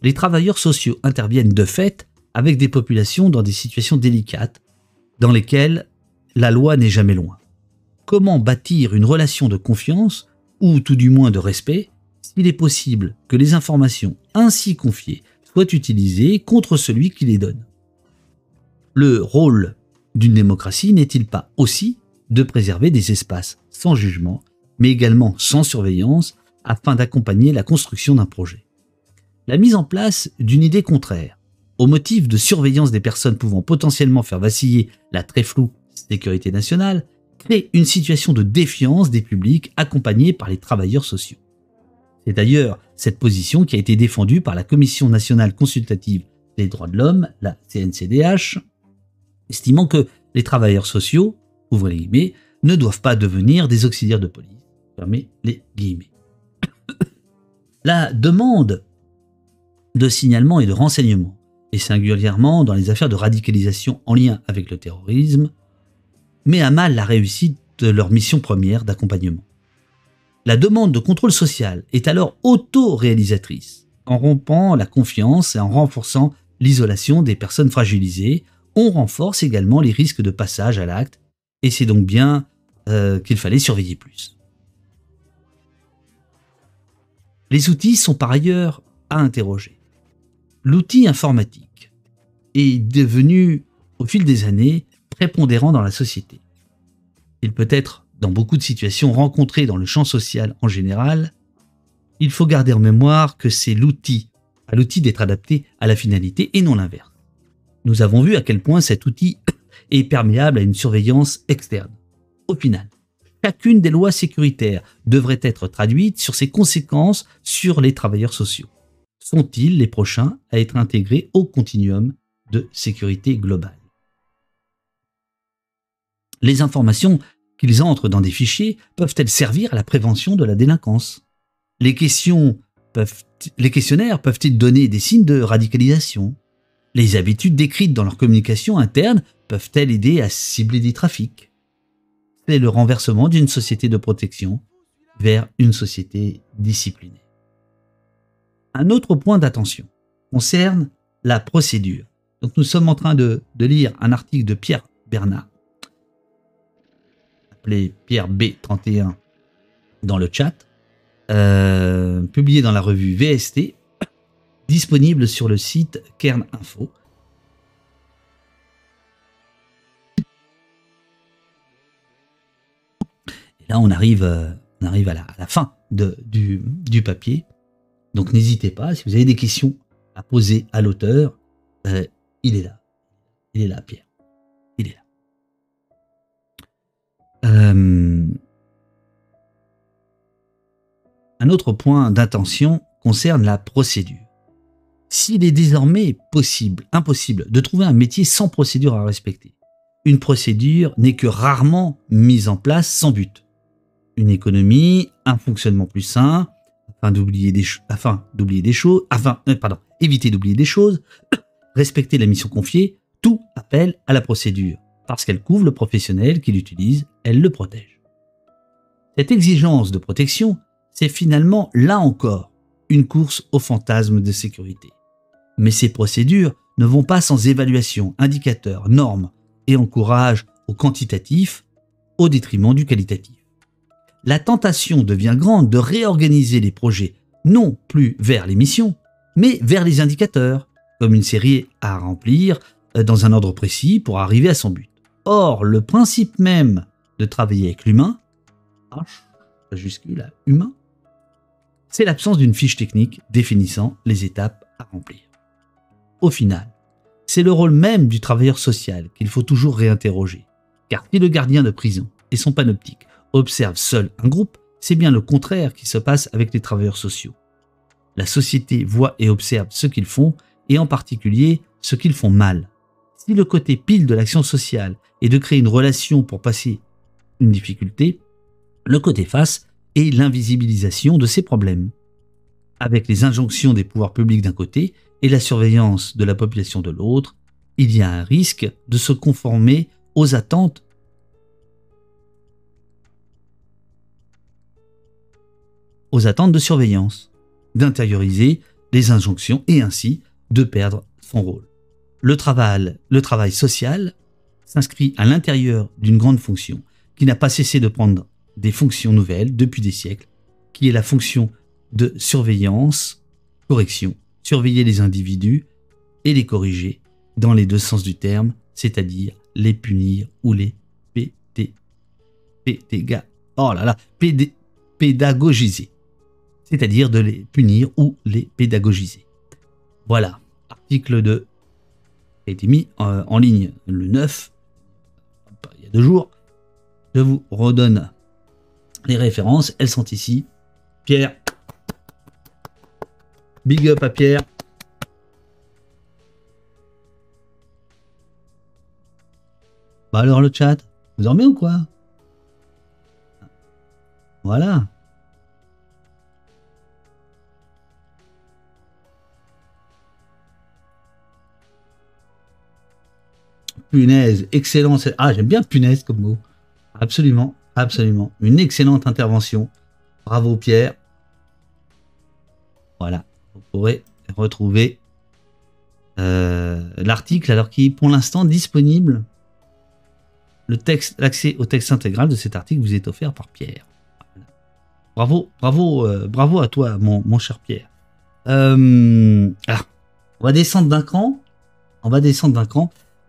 Les travailleurs sociaux interviennent de fait avec des populations dans des situations délicates, dans lesquelles la loi n'est jamais loin. Comment bâtir une relation de confiance, ou tout du moins de respect, s'il est possible que les informations ainsi confiées soient utilisées contre celui qui les donne? Le rôle d'une démocratie n'est-il pas aussi de préserver des espaces sans jugement, mais également sans surveillance, afin d'accompagner la construction d'un projet? La mise en place d'une idée contraire, au motif de surveillance des personnes pouvant potentiellement faire vaciller la très floue sécurité nationale, crée une situation de défiance des publics accompagnés par les travailleurs sociaux. C'est d'ailleurs cette position qui a été défendue par la Commission nationale consultative des droits de l'homme, la CNCDH, estimant que les travailleurs sociaux, ouvrez les guillemets, ne doivent pas devenir des auxiliaires de police, fermez les guillemets. La demande de signalement et de renseignement, et singulièrement dans les affaires de radicalisation en lien avec le terrorisme, met à mal la réussite de leur mission première d'accompagnement. La demande de contrôle social est alors auto-réalisatrice, en rompant la confiance et en renforçant l'isolation des personnes fragilisées. On renforce également les risques de passage à l'acte, et c'est donc bien qu'il fallait surveiller plus. Les outils sont par ailleurs à interroger. L'outil informatique est devenu, au fil des années, prépondérant dans la société. Il peut être, dans beaucoup de situations rencontrées dans le champ social en général, il faut garder en mémoire que c'est l'outil, à l'outil d'être adapté à la finalité et non l'inverse. Nous avons vu à quel point cet outil est perméable à une surveillance externe. Au final, chacune des lois sécuritaires devrait être traduite sur ses conséquences sur les travailleurs sociaux. Sont-ils les prochains à être intégrés au continuum de sécurité globale? Les informations qu'ils entrent dans des fichiers peuvent-elles servir à la prévention de la délinquance? Les questionnaires peuvent-ils donner des signes de radicalisation? Les habitudes décrites dans leur communication interne peuvent-elles aider à cibler des trafics? C'est le renversement d'une société de protection vers une société disciplinée. Un autre point d'attention concerne la procédure. Donc nous sommes en train de lire un article de Pierre Bernard, appelé Pierre B31 dans le chat, publié dans la revue VST, disponible sur le site Kern Info. Et là, on arrive à la fin du papier. Donc n'hésitez pas, si vous avez des questions à poser à l'auteur, il est là. Il est là, Pierre. Il est là. Un autre point d'intention concerne la procédure. S'il est désormais impossible de trouver un métier sans procédure à respecter, une procédure n'est que rarement mise en place sans but. Une économie, un fonctionnement plus sain, éviter d'oublier des choses, respecter la mission confiée, tout appelle à la procédure. Parce qu'elle couvre le professionnel qui l'utilise, elle le protège. Cette exigence de protection c'est finalement, là encore, une course au fantasme de sécurité. Mais ces procédures ne vont pas sans évaluation, indicateurs, normes et encouragent au quantitatif au détriment du qualitatif. La tentation devient grande de réorganiser les projets non plus vers les missions, mais vers les indicateurs, comme une série à remplir dans un ordre précis pour arriver à son but. Or, le principe même de travailler avec l'humain, H majuscule à humain, c'est l'absence d'une fiche technique définissant les étapes à remplir. Au final, c'est le rôle même du travailleur social qu'il faut toujours réinterroger. Car si le gardien de prison et son panoptique observe seul un groupe, c'est bien le contraire qui se passe avec les travailleurs sociaux. La société voit et observe ce qu'ils font, et en particulier ce qu'ils font mal. Si le côté pile de l'action sociale est de créer une relation pour passer une difficulté, le côté face est l'invisibilisation de ces problèmes. Avec les injonctions des pouvoirs publics d'un côté et la surveillance de la population de l'autre, il y a un risque de se conformer aux attentes de surveillance, d'intérioriser les injonctions et ainsi de perdre son rôle. Le travail social s'inscrit à l'intérieur d'une grande fonction qui n'a pas cessé de prendre des fonctions nouvelles depuis des siècles, qui est la fonction de surveillance, correction, surveiller les individus et les corriger dans les deux sens du terme, c'est-à-dire les punir ou les pédagogiser, c'est-à-dire de les punir ou les pédagogiser. Voilà, article 2 a été mis en ligne le 9, il y a 2 jours. Je vous redonne les références, elles sont ici. Pierre, big up à Pierre. Bah alors le chat, vous dormez ou quoi? Voilà. Punaise, excellent. Ah, j'aime bien punaise comme mot. Absolument, absolument. Une excellente intervention. Bravo Pierre. Voilà, vous pourrez retrouver l'article, alors qui est pour l'instant disponible. L'accès au texte intégral de cet article vous est offert par Pierre. Voilà. Bravo à toi, mon cher Pierre. Alors, on va descendre d'un cran.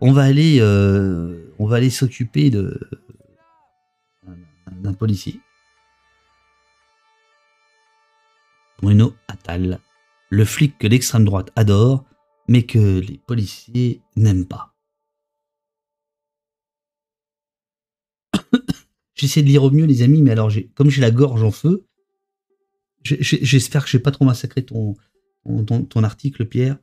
On va aller s'occuper d'un policier. Bruno Attal, le flic que l'extrême droite adore, mais que les policiers n'aiment pas. J'essaie de lire au mieux, les amis, mais alors comme j'ai la gorge en feu, j'espère que je n'ai pas trop massacré ton article, Pierre.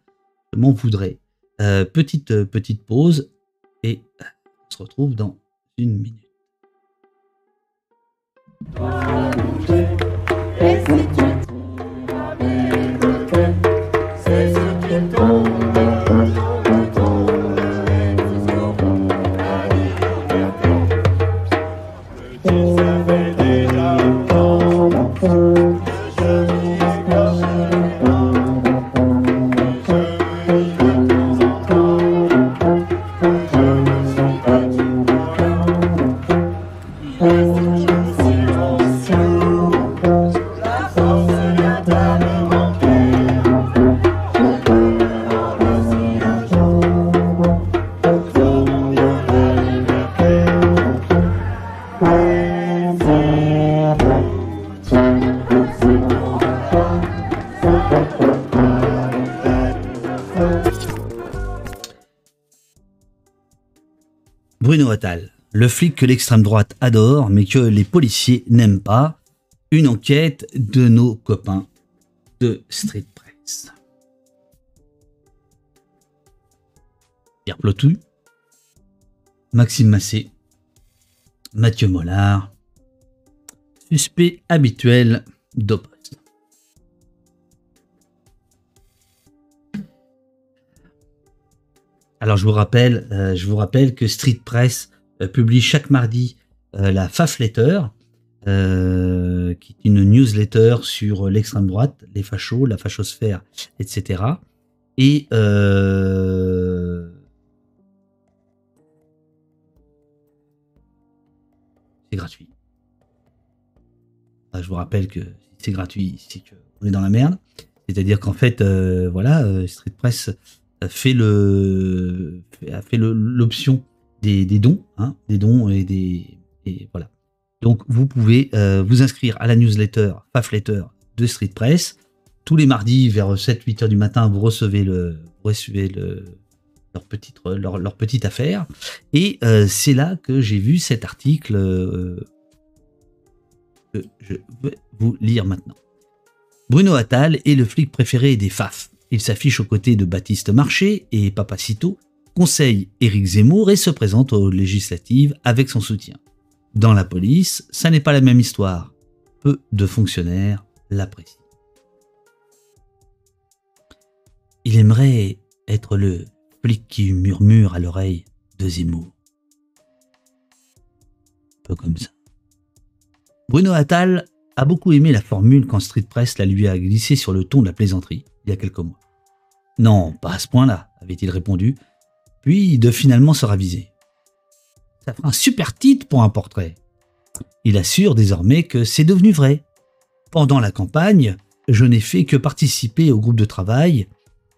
Je m'en voudrais. Petite pause et on se retrouve dans 1 minute. Bruno Attal, le flic que l'extrême droite adore, mais que les policiers n'aiment pas. Une enquête de nos copains de Street Press. Pierre Plotou, Maxime Massé, Mathieu Mollard, suspect habituel d'Opost. Alors je vous rappelle que Street Press publie chaque mardi la Faf Letter, qui est une newsletter sur l'extrême droite, les fachos, la fachosphère, etc. Et c'est gratuit. Enfin, je vous rappelle que si c'est gratuit, c'est qu'on est dans la merde. C'est-à-dire qu'en fait, Street Press a fait l'option des dons, hein, des dons et voilà. Donc vous pouvez vous inscrire à la newsletter Fafletter de Street Press. Tous les mardis vers 7-8 heures du matin, vous recevez leur petite affaire. Et c'est là que j'ai vu cet article que je vais vous lire maintenant. Bruno Attal est le flic préféré des FAF. Il s'affiche aux côtés de Baptiste Marché et Papacito, conseille Éric Zemmour et se présente aux législatives avec son soutien. Dans la police, ça n'est pas la même histoire. Peu de fonctionnaires l'apprécient. Il aimerait être le flic qui murmure à l'oreille de Zemmour. Un peu comme ça. Bruno Attal a beaucoup aimé la formule quand Street Press la lui a glissée sur le ton de la plaisanterie, il y a quelques mois. Non, pas à ce point-là, avait-il répondu, puis de finalement se raviser. Ça fera un super titre pour un portrait. Il assure désormais que c'est devenu vrai. Pendant la campagne, je n'ai fait que participer au groupe de travail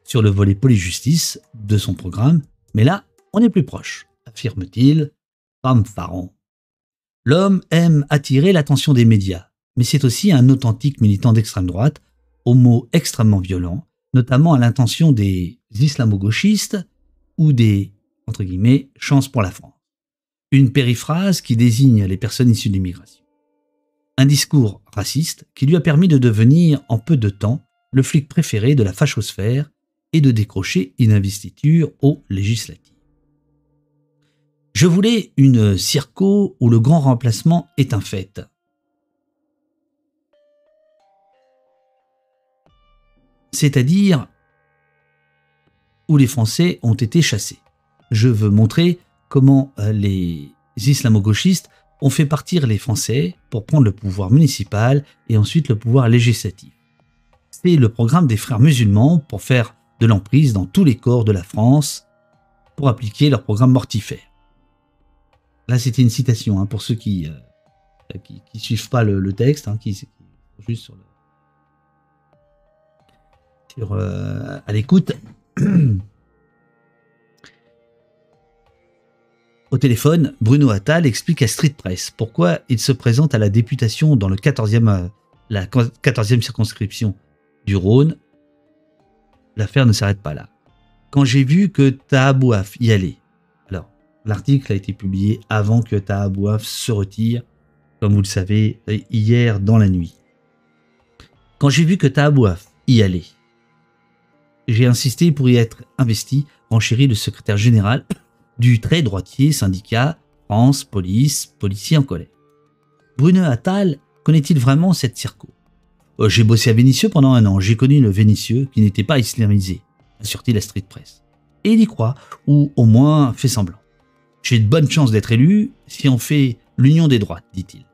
sur le volet police-justice de son programme, mais là, on est plus proche, affirme-t-il, fanfaron. L'homme aime attirer l'attention des médias, mais c'est aussi un authentique militant d'extrême droite, aux mots extrêmement violents, notamment à l'intention des islamo-gauchistes ou des, entre guillemets, chances pour la France. Une périphrase qui désigne les personnes issues de l'immigration. Un discours raciste qui lui a permis de devenir, en peu de temps, le flic préféré de la fachosphère et de décrocher une investiture aux législatives. Je voulais une circo où le grand remplacement est un fait. C'est-à-dire où les Français ont été chassés. Je veux montrer comment les islamo-gauchistes ont fait partir les Français pour prendre le pouvoir municipal et ensuite le pouvoir législatif. C'est le programme des frères musulmans pour faire de l'emprise dans tous les corps de la France pour appliquer leur programme mortifère. Là, c'était une citation hein, pour ceux qui suivent pas le texte, hein, qui sont juste à l'écoute. Au téléphone, Bruno Attal explique à Street Press pourquoi il se présente à la députation dans la 14e circonscription du Rhône. L'affaire ne s'arrête pas là. Quand j'ai vu que Taha Bouaf y allait, alors l'article a été publié avant que Taha Bouaf se retire, comme vous le savez, hier dans la nuit. Quand j'ai vu que Taha Bouaf y allait, j'ai insisté pour y être investi, renchérit le secrétaire général du très droitier syndicat France Police, policiers en colère. Bruno Attal connaît-il vraiment cette circo? J'ai bossé à Vénissieux pendant 1 an, j'ai connu le Vénissieux qui n'était pas islamisé, assure-t-il à Street Press. Et il y croit, ou au moins fait semblant. J'ai de bonnes chances d'être élu si on fait l'union des droites, dit-il.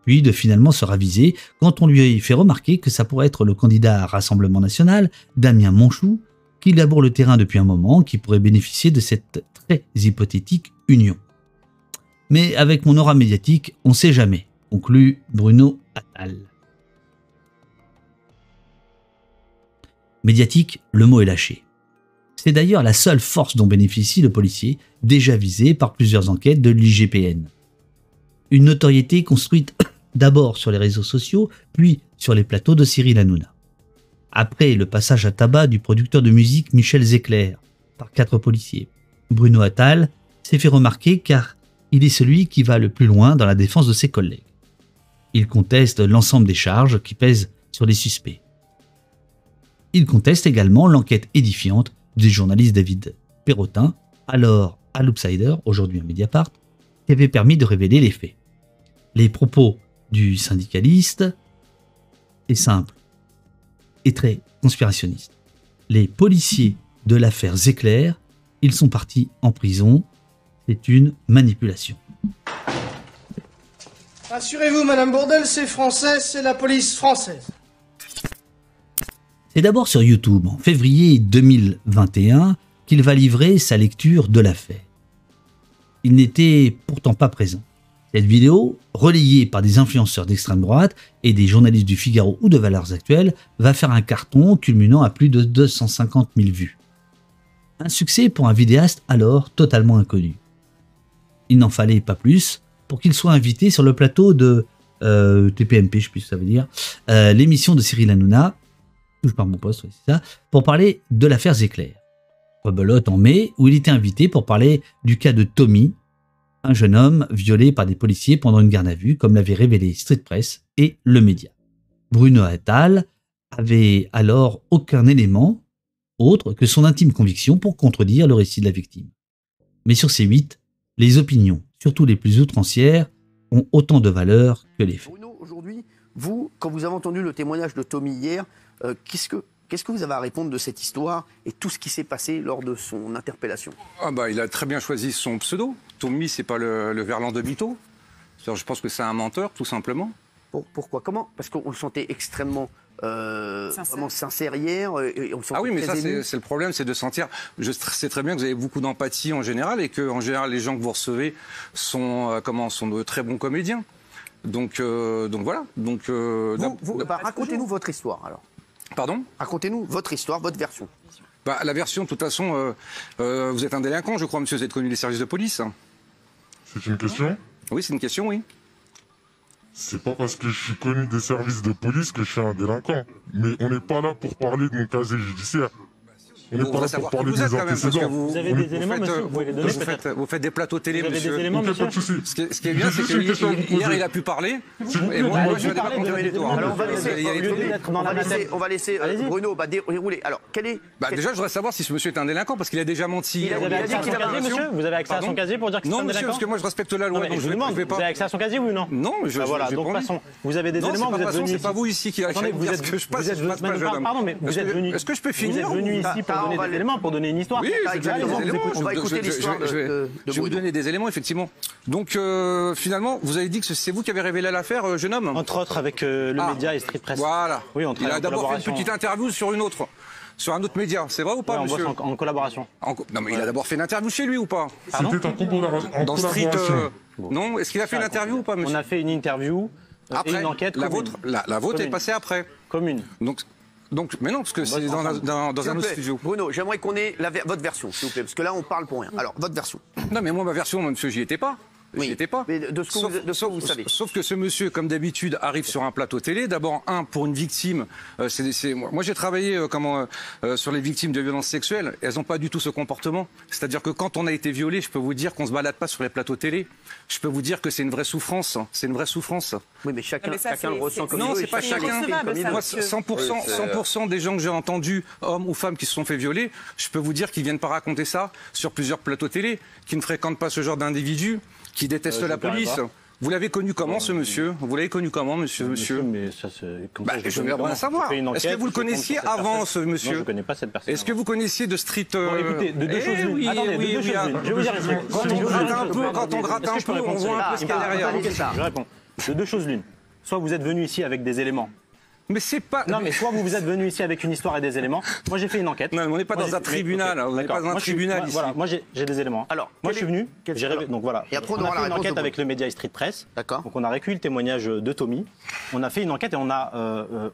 Puis de finalement se raviser quand on lui fait remarquer que ça pourrait être le candidat à Rassemblement National, Damien Monchou, qui laboure le terrain depuis un moment, qui pourrait bénéficier de cette très hypothétique union. Mais avec mon aura médiatique, on ne sait jamais, conclut Bruno Attal. Médiatique, le mot est lâché. C'est d'ailleurs la seule force dont bénéficie le policier, déjà visé par plusieurs enquêtes de l'IGPN. Une notoriété construite d'abord sur les réseaux sociaux, puis sur les plateaux de Cyril Hanouna. Après le passage à tabac du producteur de musique Michel Zecler par 4 policiers, Bruno Attal s'est fait remarquer car il est celui qui va le plus loin dans la défense de ses collègues. Il conteste l'ensemble des charges qui pèsent sur les suspects. Il conteste également l'enquête édifiante du journaliste David Perrotin, alors à l'Outsider, aujourd'hui à Mediapart, qui avait permis de révéler les faits. Les propos du syndicaliste est simple et très conspirationniste. Les policiers de l'affaire Zecler, ils sont partis en prison. C'est une manipulation. Rassurez-vous, Madame Bourdelle, c'est français, c'est la police française. C'est d'abord sur YouTube, en février 2021, qu'il va livrer sa lecture de l'affaire. Il n'était pourtant pas présent. Cette vidéo, relayée par des influenceurs d'extrême droite et des journalistes du Figaro ou de Valeurs Actuelles, va faire un carton culminant à plus de 250 000 vues. Un succès pour un vidéaste alors totalement inconnu. Il n'en fallait pas plus pour qu'il soit invité sur le plateau de TPMP, je sais plus ce que ça veut dire, l'émission de Cyril Hanouna, touche par mon poste, c'est ça, pour parler de l'affaire Zecler. Rebelote en mai, où il était invité pour parler du cas de Tommy, un jeune homme violé par des policiers pendant une garde à vue, comme l'avait révélé Street Press et Le Média. Bruno Attal avait alors aucun élément autre que son intime conviction pour contredire le récit de la victime. Mais sur ces 8, les opinions, surtout les plus outrancières, ont autant de valeur que les faits. Bruno, aujourd'hui, vous, quand vous avez entendu le témoignage de Tommy hier, qu'est-ce que vous avez à répondre de cette histoire et tout ce qui s'est passé lors de son interpellation? Il a très bien choisi son pseudo. Tommy, c'est pas le Verlan de Bito. Je pense que c'est un menteur, tout simplement. Pourquoi? Comment? Parce qu'on le sentait extrêmement vraiment sincère hier. Et on le sentait mais très ça, ému. c'est le problème, c'est de sentir... Je sais très bien que vous avez beaucoup d'empathie en général et que, en général, les gens que vous recevez sont de très bons comédiens. Donc voilà. Racontez-nous votre histoire, alors. Pardon? Racontez-nous votre histoire, votre version. La version, de toute façon, vous êtes un délinquant, je crois, monsieur, vous êtes connu des services de police. C'est une question? Oui, c'est une question, oui. C'est pas parce que je suis connu des services de police que je suis un délinquant. Mais on n'est pas là pour parler de mon casier judiciaire. On n'est pas là pour parler des antécédents. Vous avez des éléments, monsieur? Vous pouvez les donner, peut-être? Vous faites des plateaux télé, monsieur. Vous avez des éléments, monsieur? Pas de souci. Ce qui est bien, c'est que hier, il a pu parler. Et moi, je vais raconter une histoire. Alors, on va laisser Bruno dérouler. Alors, quel est... Déjà, je voudrais savoir si ce monsieur est un délinquant, parce qu'il a déjà menti. Vous avez accès à son casier, monsieur? Vous avez accès à son casier pour dire que c'est un délinquant? Non, monsieur, parce que moi, je respecte la loi. Donc je vous demande, vous avez accès à son casier, oui ou non? Non, mais je... Voilà, donc passons. Vous avez des éléments, vous êtes venu ici. C'est pas vous ici qui allez dire ce que je passe. Pardon, mais vous êtes venu... Est-ce que je peux finir? Vous êtes venu ici pour donner des éléments, pour donner une histoire. Oui, on va écouter l'histoire de Bruno. Je vais vous donner des éléments, effectivement. Donc, finalement, vous avez dit que c'est vous qui avez révélé l'affaire, jeune homme? Entre autres, avec Le Média et Street Press. Voilà. Oui, il a d'abord fait une petite interview sur un autre média. C'est vrai ou pas, monsieur? En collaboration. Non, mais il a d'abord fait une interview chez lui ou pas? C'était en collaboration. Dans Street... Non? Est-ce qu'il a fait une interview ou pas, monsieur? On a fait une interview et une enquête commune. La vôtre est passée après? Commune. Donc, mais non, parce que c'est dans un autre studio. Bruno, j'aimerais qu'on ait votre version, s'il vous plaît, parce que là, on parle pour rien. Alors, votre version. Non, mais moi, ma version, monsieur, j'y étais pas. Oui. Mais de ce que vous savez. Sauf que ce monsieur, comme d'habitude, arrive sur un plateau télé. D'abord, pour une victime, moi j'ai travaillé sur les victimes de violences sexuelles. Elles n'ont pas du tout ce comportement. C'est-à-dire que quand on a été violé, je peux vous dire qu'on se balade pas sur les plateaux télé. Je peux vous dire que c'est une vraie souffrance. C'est une vraie souffrance. Oui, mais chacun le ressent comme il veut. Non, c'est pas chacun. Moi, 100% des gens que j'ai entendus, hommes ou femmes, qui se sont fait violer, je peux vous dire qu'ils viennent pas raconter ça sur plusieurs plateaux télé, qui ne fréquentent pas ce genre d'individus, qui déteste la police. Vous l'avez connu comment, ce monsieur? Vous l'avez connu comment, monsieur? Mais ça, c'est comme ça. Je veux bien savoir. Est-ce que vous le connaissiez avant, ce monsieur? Non, je ne connais pas cette personne. Est-ce que vous connaissiez de Street... Écoutez, de deux choses l'une. Attendez, de deux choses l'une. Je vais vous dire quand on gratte un peu, on voit un peu ce qu'il y a derrière. Je réponds. De deux choses l'une. Soit vous êtes venu ici avec des éléments. Mais c'est pas... Non, mais soit vous êtes venu ici avec une histoire et des éléments. Moi, j'ai fait une enquête. Non, on n'est pas dans un tribunal. On n'est pas dans un tribunal ici. Voilà, moi, j'ai des éléments. Alors, moi, je suis venu. Donc voilà. Et après, on a fait une enquête avec le Média et Street Press. D'accord. Donc on a recueilli le témoignage de Tommy. On a fait une enquête et on a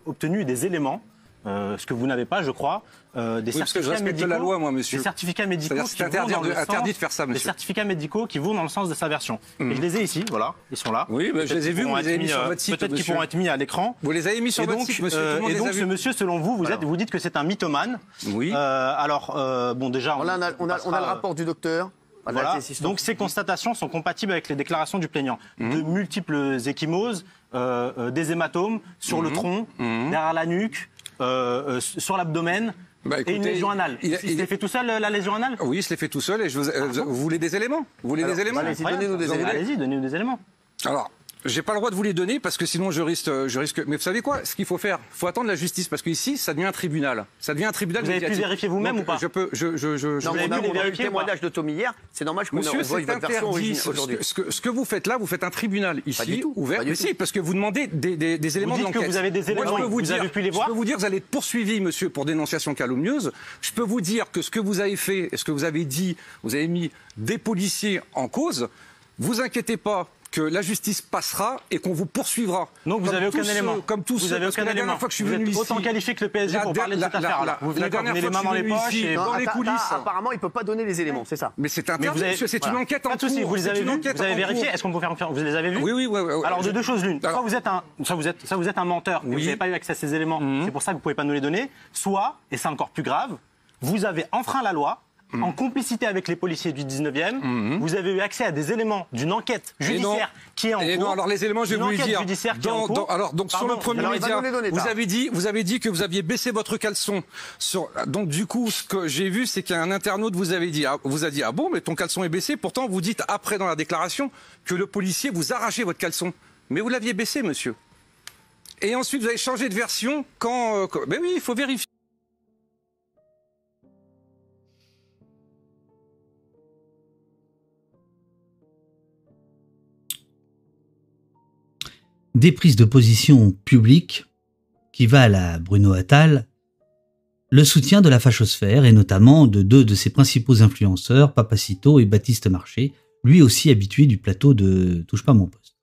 obtenu des éléments. Ce que vous n'avez pas, je crois, des certificats médicaux. La loi, moi, monsieur. Des certificats médicaux. C'est interdit de faire ça, monsieur. Des certificats médicaux qui vont dans le sens de sa version. Et je les ai ici, voilà, ils sont là. Oui, je les ai vus, vous les avez mis sur votre site. Peut-être qu'ils pourront être mis à l'écran. Vous les avez mis sur votre site, monsieur. Et donc, ce monsieur, selon vous, vous dites que c'est un mythomane. Oui. Alors, bon, déjà. On a le rapport du docteur. Voilà. Donc ces constatations sont compatibles avec les déclarations du plaignant. De multiples ecchymoses, des hématomes sur le tronc, derrière la nuque, sur l'abdomen. Et une lésion anale. Il s'est fait tout seul, la lésion anale? Oui, il se l'est fait tout seul. Et vous voulez des éléments? Vous voulez des éléments? Allez-y, donnez-nous des éléments. Alors, J'ai pas le droit de vous les donner parce que sinon je risque. Mais vous savez quoi? Ce qu'il faut faire, il faut attendre la justice parce qu'ici, ça devient un tribunal. Ça devient un tribunal. Vous avez pu vérifier vous-même ou pas? Je peux. Non, on a vu le témoignage de Tommy hier. C'est normal qu'on Monsieur, voit votre version originale aujourd'hui. Ce que vous faites là, vous faites un tribunal ici ouvert. Mais si, parce que vous demandez des éléments de l'enquête. Vous dites que vous avez des éléments. Vous avez pu les voir. Je peux vous dire, vous allez être poursuivi, monsieur, pour dénonciation calomnieuse. Je peux vous dire que ce que vous avez fait, et ce que vous avez dit, vous avez mis des policiers en cause. Vous inquiétez pas que la justice passera et qu'on vous poursuivra. Donc vous n'avez aucun élément. Comme tous vous avez aucun élément. Dernière fois que je suis venu ici, autant qualifié que le PSG pour parler de cette affaire-là. Vous venez avec les mains dans les poches et dans les coulisses. Apparemment, il ne peut pas donner les éléments, c'est ça. Mais c'est interdit, monsieur. C'est une enquête en cours. Pas de souci. Vous les avez vus. Vous avez vérifié. Est-ce qu'on peut faire confiance? Vous les avez vus? Oui. Alors de deux choses l'une. Soit vous êtes un menteur. Vous n'avez pas eu accès à ces éléments. C'est pour ça que vous ne pouvez pas nous les donner. Soit, et c'est encore plus grave, vous avez enfreint la loi. En complicité avec les policiers du 19e, vous avez eu accès à des éléments d'une enquête judiciaire qui est en cours. Alors les éléments, je vais vous les dire. Donc sur le premier média, vous avez dit que vous aviez baissé votre caleçon. Donc du coup, ce que j'ai vu, c'est qu'un internaute vous a dit ah bon, mais ton caleçon est baissé. Pourtant, vous dites après dans la déclaration que le policier vous arrachait votre caleçon. Mais vous l'aviez baissé, monsieur. Et ensuite, vous avez changé de version quand... Mais oui, il faut vérifier. Des prises de position publiques qui valent à Bruno Attal le soutien de la fachosphère et notamment de deux de ses principaux influenceurs, Papacito et Baptiste Marché, lui aussi habitué du plateau de Touche pas mon poste.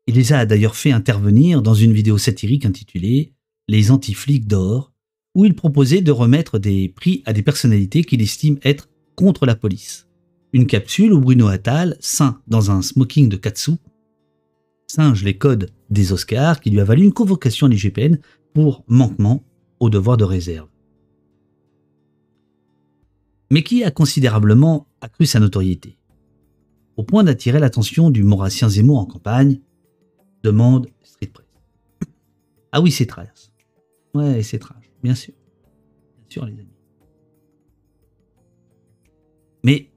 Il les a d'ailleurs fait intervenir dans une vidéo satirique intitulée « Les anti-flics d'or » où il proposait de remettre des prix à des personnalités qu'il estime être contre la police. Une capsule où Bruno Attal, ceint dans un smoking de katsu, singe les codes des Oscars qui lui a valu une convocation à l'IGPN pour manquement au devoir de réserve. Mais qui a considérablement accru sa notoriété, au point d'attirer l'attention du Maurassien Zemmour en campagne, demande Street Press. Ah oui, c'est trash. Ouais, c'est trash, bien sûr. Bien sûr, les amis. Mais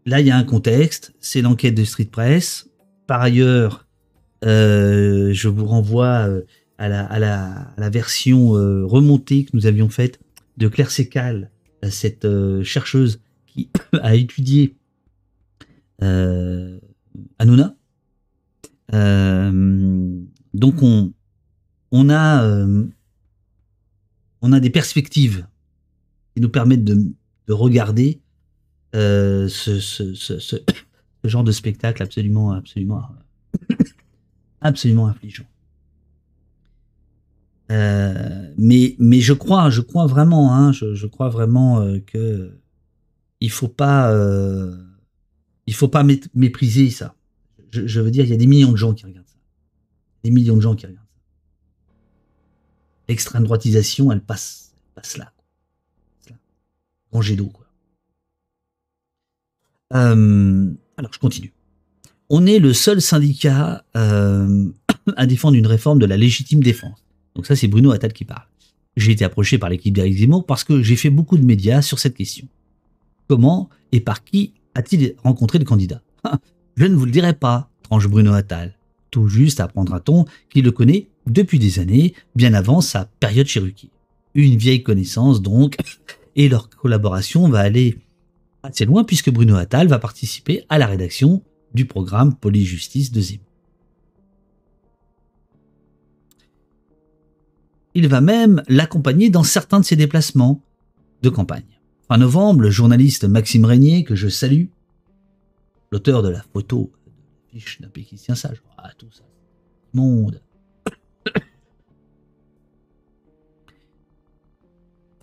là, il y a un contexte, c'est l'enquête de Street Press. Par ailleurs, je vous renvoie à la version remontée que nous avions faite de Claire Sécal, cette chercheuse qui a étudié Hanouna. Donc on a des perspectives qui nous permettent de regarder ce genre de spectacle absolument affligeant. Mais je crois vraiment, je crois vraiment que il faut pas mépriser ça. Je veux dire, il y a des millions de gens qui regardent ça. Des millions de gens qui regardent ça. L'extrême droitisation, elle passe là. Grand jet d'eau, quoi. Alors, je continue. On est le seul syndicat à défendre une réforme de la légitime défense. Donc ça, c'est Bruno Attal qui parle. J'ai été approché par l'équipe d'Éric Zemmour parce que j'ai fait beaucoup de médias sur cette question. Comment et par qui a-t-il rencontré le candidat? Je ne vous le dirai pas, tranche Bruno Attal. Tout juste apprendra-t-on qu'il le connaît depuis des années, bien avant sa période chez Ruquier. Une vieille connaissance donc, et leur collaboration va aller assez loin puisque Bruno Attal va participer à la rédaction du programme Police-Justice de Zemmour. Il va même l'accompagner dans certains de ses déplacements de campagne. Fin novembre, le journaliste Maxime Régnier, que je salue, l'auteur de la photo de l'affiche d'un péquisien sage, tout ça, monde.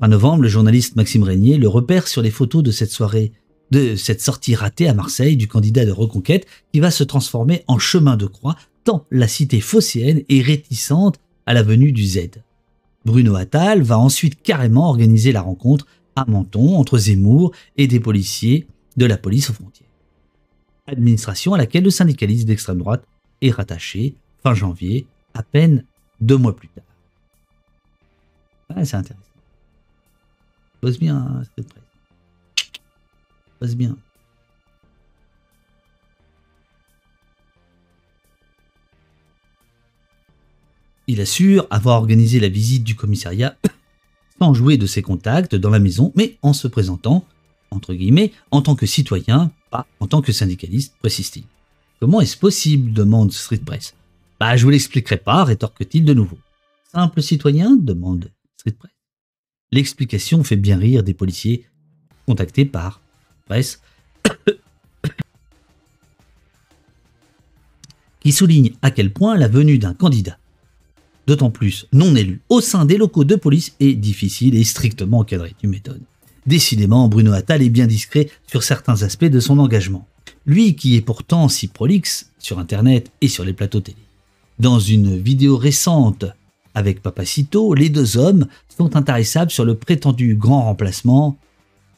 Fin novembre, le journaliste Maxime Régnier le repère sur les photos de cette sortie ratée à Marseille du candidat de Reconquête qui va se transformer en chemin de croix tant la cité phocéenne est réticente à la venue du Z. Bruno Attal va ensuite carrément organiser la rencontre à Menton entre Zemmour et des policiers de la police aux frontières. Administration à laquelle le syndicaliste d'extrême droite est rattaché fin janvier, à peine 2 mois plus tard. Ah, c'est intéressant. Pose bien, hein, c'est prêt. Pose bien. Il assure avoir organisé la visite du commissariat sans jouer de ses contacts dans la maison, mais en se présentant, entre guillemets, en tant que citoyen, pas en tant que syndicaliste, précise-t-il. Comment est-ce possible demande Street Press. Bah, je vous l'expliquerai pas, rétorque-t-il de nouveau. Simple citoyen demande Street Press. L'explication fait bien rire des policiers contactés par Press, qui souligne à quel point la venue d'un candidat, d'autant plus non élu, au sein des locaux de police est difficile et strictement encadrée. Tu m'étonnes. Décidément, Bruno Attal est bien discret sur certains aspects de son engagement. Lui qui est pourtant si prolixe sur Internet et sur les plateaux télé. Dans une vidéo récente avec Papacito, les deux hommes sont intarissables sur le prétendu grand remplacement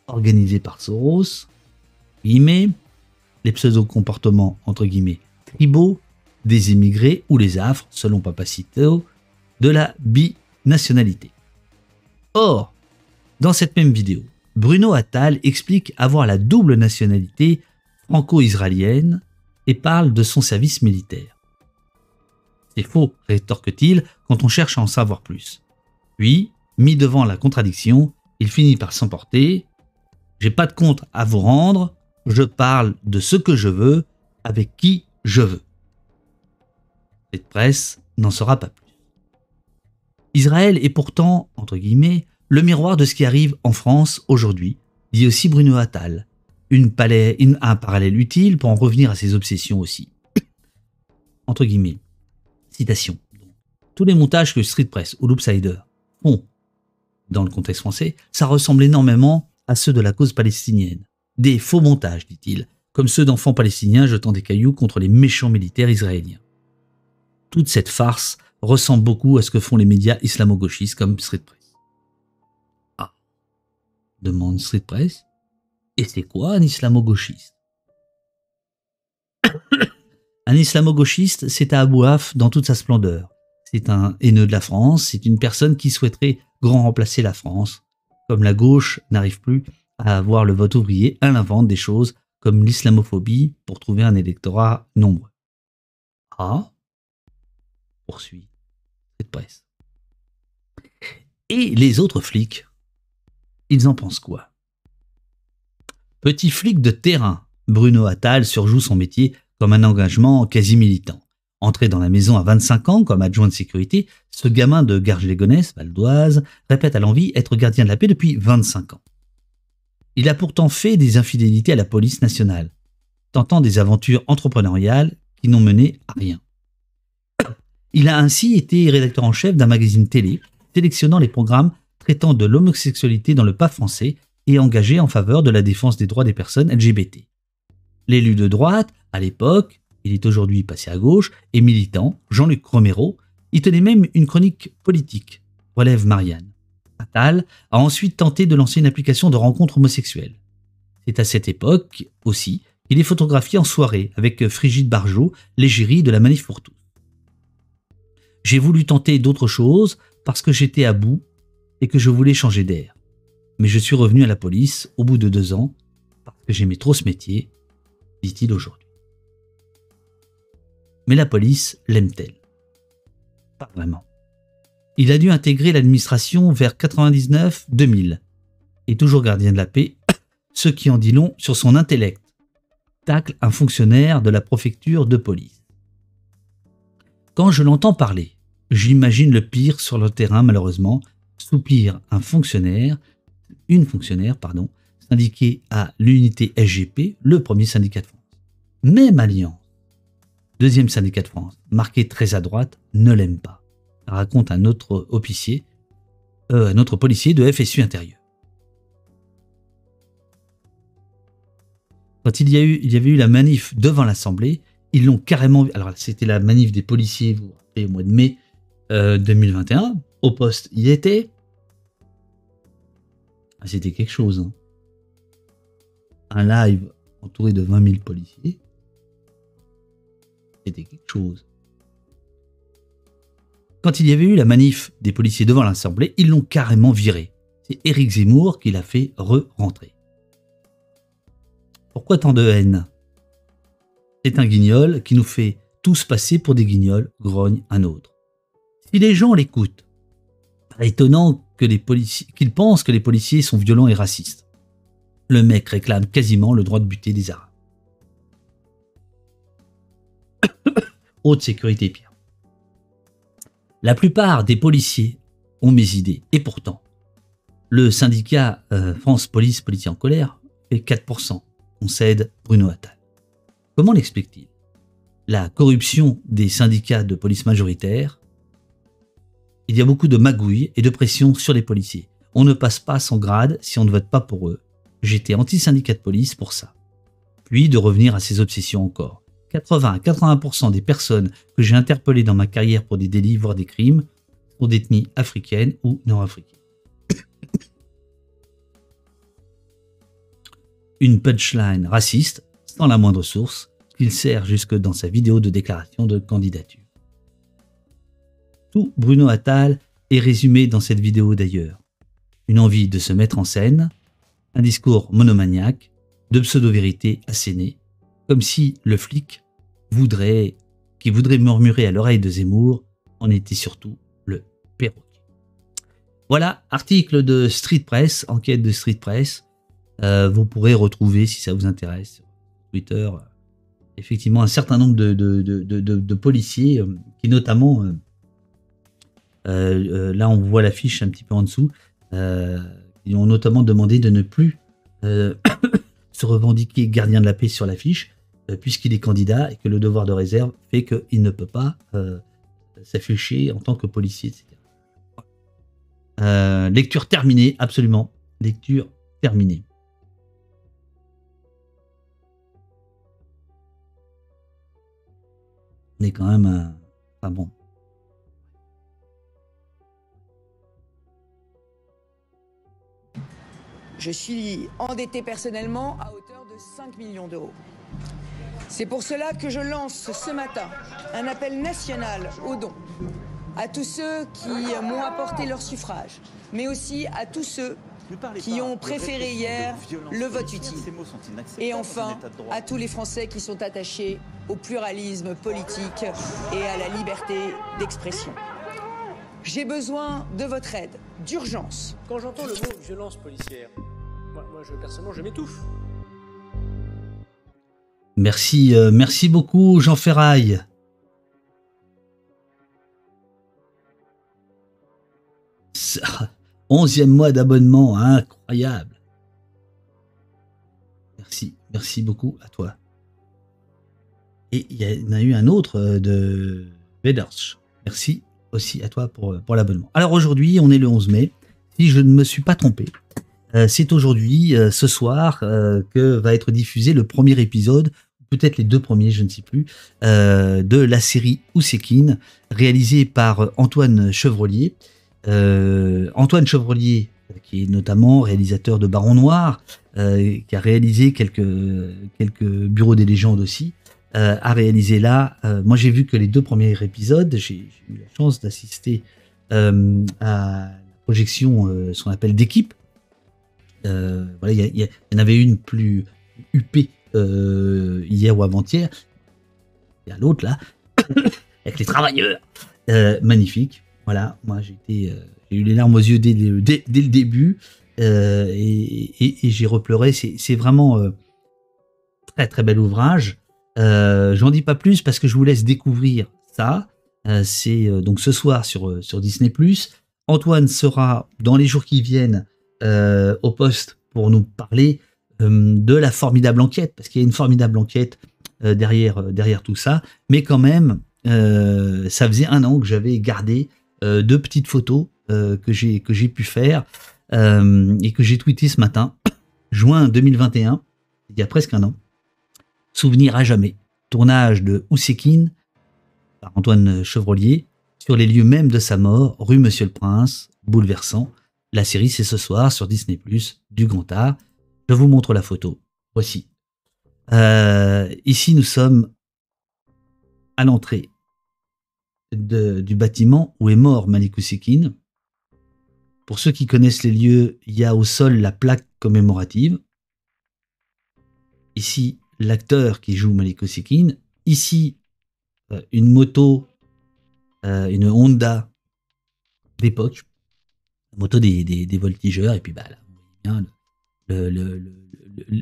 organisé par Soros, guillemets, les pseudo-comportements entre guillemets tribaux des émigrés ou les affres, selon Papacito, de la binationalité. Or, dans cette même vidéo, Bruno Attal explique avoir la double nationalité franco-israélienne et parle de son service militaire. C'est faux, rétorque-t-il quand on cherche à en savoir plus. Puis, mis devant la contradiction, il finit par s'emporter. J'ai pas de compte à vous rendre, je parle de ce que je veux, avec qui je veux. Cette presse n'en saura pas plus. Israël est pourtant, entre guillemets, le miroir de ce qui arrive en France aujourd'hui, dit aussi Bruno Attal. Un parallèle utile pour en revenir à ses obsessions aussi. Entre guillemets. Citation. Tous les montages que Street Press ou l'Oopsider font dans le contexte français, ça ressemble énormément à ceux de la cause palestinienne. Des faux montages, dit-il, comme ceux d'enfants palestiniens jetant des cailloux contre les méchants militaires israéliens. Toute cette farce ressemble beaucoup à ce que font les médias islamo-gauchistes comme Street Press. Ah, demande Street Press. Et c'est quoi un islamo-gauchiste? Un islamo-gauchiste, c'est à Abou Haf dans toute sa splendeur. C'est un haineux de la France, c'est une personne qui souhaiterait grand remplacer la France. Comme la gauche n'arrive plus à avoir le vote ouvrier, elle invente des choses comme l'islamophobie pour trouver un électorat nombreux. Ah, poursuit cette presse. Et les autres flics, ils en pensent quoi? Petit flic de terrain, Bruno Attal surjoue son métier comme un engagement quasi militant. Entré dans la maison à 25 ans comme adjoint de sécurité, ce gamin de Garges-les-Gonesse, Val d'Oise, répète à l'envi être gardien de la paix depuis 25 ans. Il a pourtant fait des infidélités à la police nationale, tentant des aventures entrepreneuriales qui n'ont mené à rien. Il a ainsi été rédacteur en chef d'un magazine télé, sélectionnant les programmes traitant de l'homosexualité dans le pas français et engagé en faveur de la défense des droits des personnes LGBT. L'élu de droite, à l'époque, il est aujourd'hui passé à gauche, et militant, Jean-Luc Romero, y tenait même une chronique politique, relève Marianne. Attal a ensuite tenté de lancer une application de rencontres homosexuelles. C'est à cette époque, aussi, qu'il est photographié en soirée avec Frigide Barjot, l'égérie de la Manif pour tous. J'ai voulu tenter d'autres choses parce que j'étais à bout et que je voulais changer d'air. Mais je suis revenu à la police au bout de 2 ans parce que j'aimais trop ce métier, dit-il aujourd'hui. Mais la police l'aime-t-elle? Pas vraiment. Il a dû intégrer l'administration vers 99-2000 et toujours gardien de la paix, ce qui en dit long sur son intellect, tacle un fonctionnaire de la préfecture de police. Quand je l'entends parler, j'imagine le pire sur le terrain malheureusement, soupire une fonctionnaire, syndiquée à l'unité SGP, le premier syndicat de France. Même Alliance, deuxième syndicat de France, marqué très à droite, ne l'aime pas, raconte un autre policier de FSU intérieur. Quand il y avait eu la manif devant l'Assemblée, ils l'ont carrément... Alors c'était la manif des policiers, vous vous rappelez, au mois de mai 2021, au poste il était... C'était quelque chose. Hein. Un live entouré de 20 000 policiers. C'était quelque chose. Quand il y avait eu la manif des policiers devant l'Assemblée, ils l'ont carrément viré. C'est Éric Zemmour qui l'a fait re-rentrer. Pourquoi tant de haine? C'est un guignol qui nous fait tous passer pour des guignols, grogne un autre. Si les gens l'écoutent, pas étonnant qu'ils pensent que les policiers sont violents et racistes. Le mec réclame quasiment le droit de buter des Arabes. Haute sécurité pire. La plupart des policiers ont mes idées. Et pourtant, le syndicat France Police Policiers en colère fait 4%. Concède Bruno Attal. Comment l'explique-t-il? La corruption des syndicats de police majoritaires. Il y a beaucoup de magouilles et de pression sur les policiers. On ne passe pas son grade si on ne vote pas pour eux. J'étais anti-syndicat de police pour ça. Puis de revenir à ses obsessions encore. 80 à 80% des personnes que j'ai interpellées dans ma carrière pour des délits, voire des crimes, sont d'ethnie africaine ou nord-africaine. Une punchline raciste, sans la moindre source, qu'il sert jusque dans sa vidéo de déclaration de candidature. Tout Bruno Attal est résumé dans cette vidéo d'ailleurs. Une envie de se mettre en scène, un discours monomaniaque, de pseudo-vérités assénées, comme si le flic qui voudrait murmurer à l'oreille de Zemmour en était surtout le perroquet. Voilà, article de Street Press, enquête de Street Press. Vous pourrez retrouver, si ça vous intéresse, sur Twitter, effectivement un certain nombre de policiers qui notamment, là on voit l'affiche un petit peu en dessous, ils ont notamment demandé de ne plus se revendiquer gardien de la paix sur l'affiche, puisqu'il est candidat et que le devoir de réserve fait qu'il ne peut pas s'afficher en tant que policier, etc. Lecture terminée, absolument. Lecture terminée. On est quand même pas bon. Je suis endetté personnellement à hauteur de 5 millions d'euros. C'est pour cela que je lance ce matin un appel national aux dons à tous ceux qui m'ont apporté leur suffrage, mais aussi à tous ceux qui ont préféré hier le vote utile. Et enfin, à tous les Français qui sont attachés au pluralisme politique et à la liberté d'expression. J'ai besoin de votre aide, d'urgence. Quand j'entends le mot violence policière, moi personnellement, je m'étouffe. Merci, merci beaucoup Jean Ferraille. Ça, 11e mois d'abonnement, incroyable. Merci beaucoup à toi. Et il y en a eu un autre de Veders. Merci aussi à toi pour l'abonnement. Alors aujourd'hui, on est le 11 mai. Si je ne me suis pas trompé, c'est aujourd'hui, ce soir, que va être diffusé le premier épisode, peut-être les deux premiers, je ne sais plus, de la série Oussekine, réalisée par Antoine Chevrollier. Antoine Chevrollier, qui est notamment réalisateur de Baron Noir, qui a réalisé quelques Bureaux des légendes aussi, a réalisé là, moi j'ai vu que les deux premiers épisodes, j'ai eu la chance d'assister à la projection, ce qu'on appelle d'équipe. Voilà, il y en avait une plus huppée hier ou avant-hier, et à l'autre là, avec les travailleurs, magnifique. Voilà, moi j'ai eu les larmes aux yeux dès le début, et j'ai repleuré. C'est vraiment très très bel ouvrage. J'en dis pas plus parce que je vous laisse découvrir ça. C'est donc ce soir sur Disney+. Antoine sera dans les jours qui viennent au poste pour nous parler de la formidable enquête, parce qu'il y a une formidable enquête derrière tout ça. Mais quand même, ça faisait 1 an que j'avais gardé 2 petites photos que j'ai pu faire et que j'ai tweeté ce matin, juin 2021, il y a presque 1 an. Souvenir à jamais. Tournage de Oussekine par Antoine Chevrollier sur les lieux mêmes de sa mort, rue Monsieur le Prince, bouleversant. La série, c'est ce soir sur Disney+, du Grand Art. Je vous montre la photo. Voici. Ici, nous sommes à l'entrée du bâtiment où est mort Malik Oussekine. Pour ceux qui connaissent les lieux, il y a au sol la plaque commémorative. Ici, l'acteur qui joue Malik Oussekine. Ici, une moto, une Honda d'époque, la moto des voltigeurs, et puis bah, là, vous voyez bien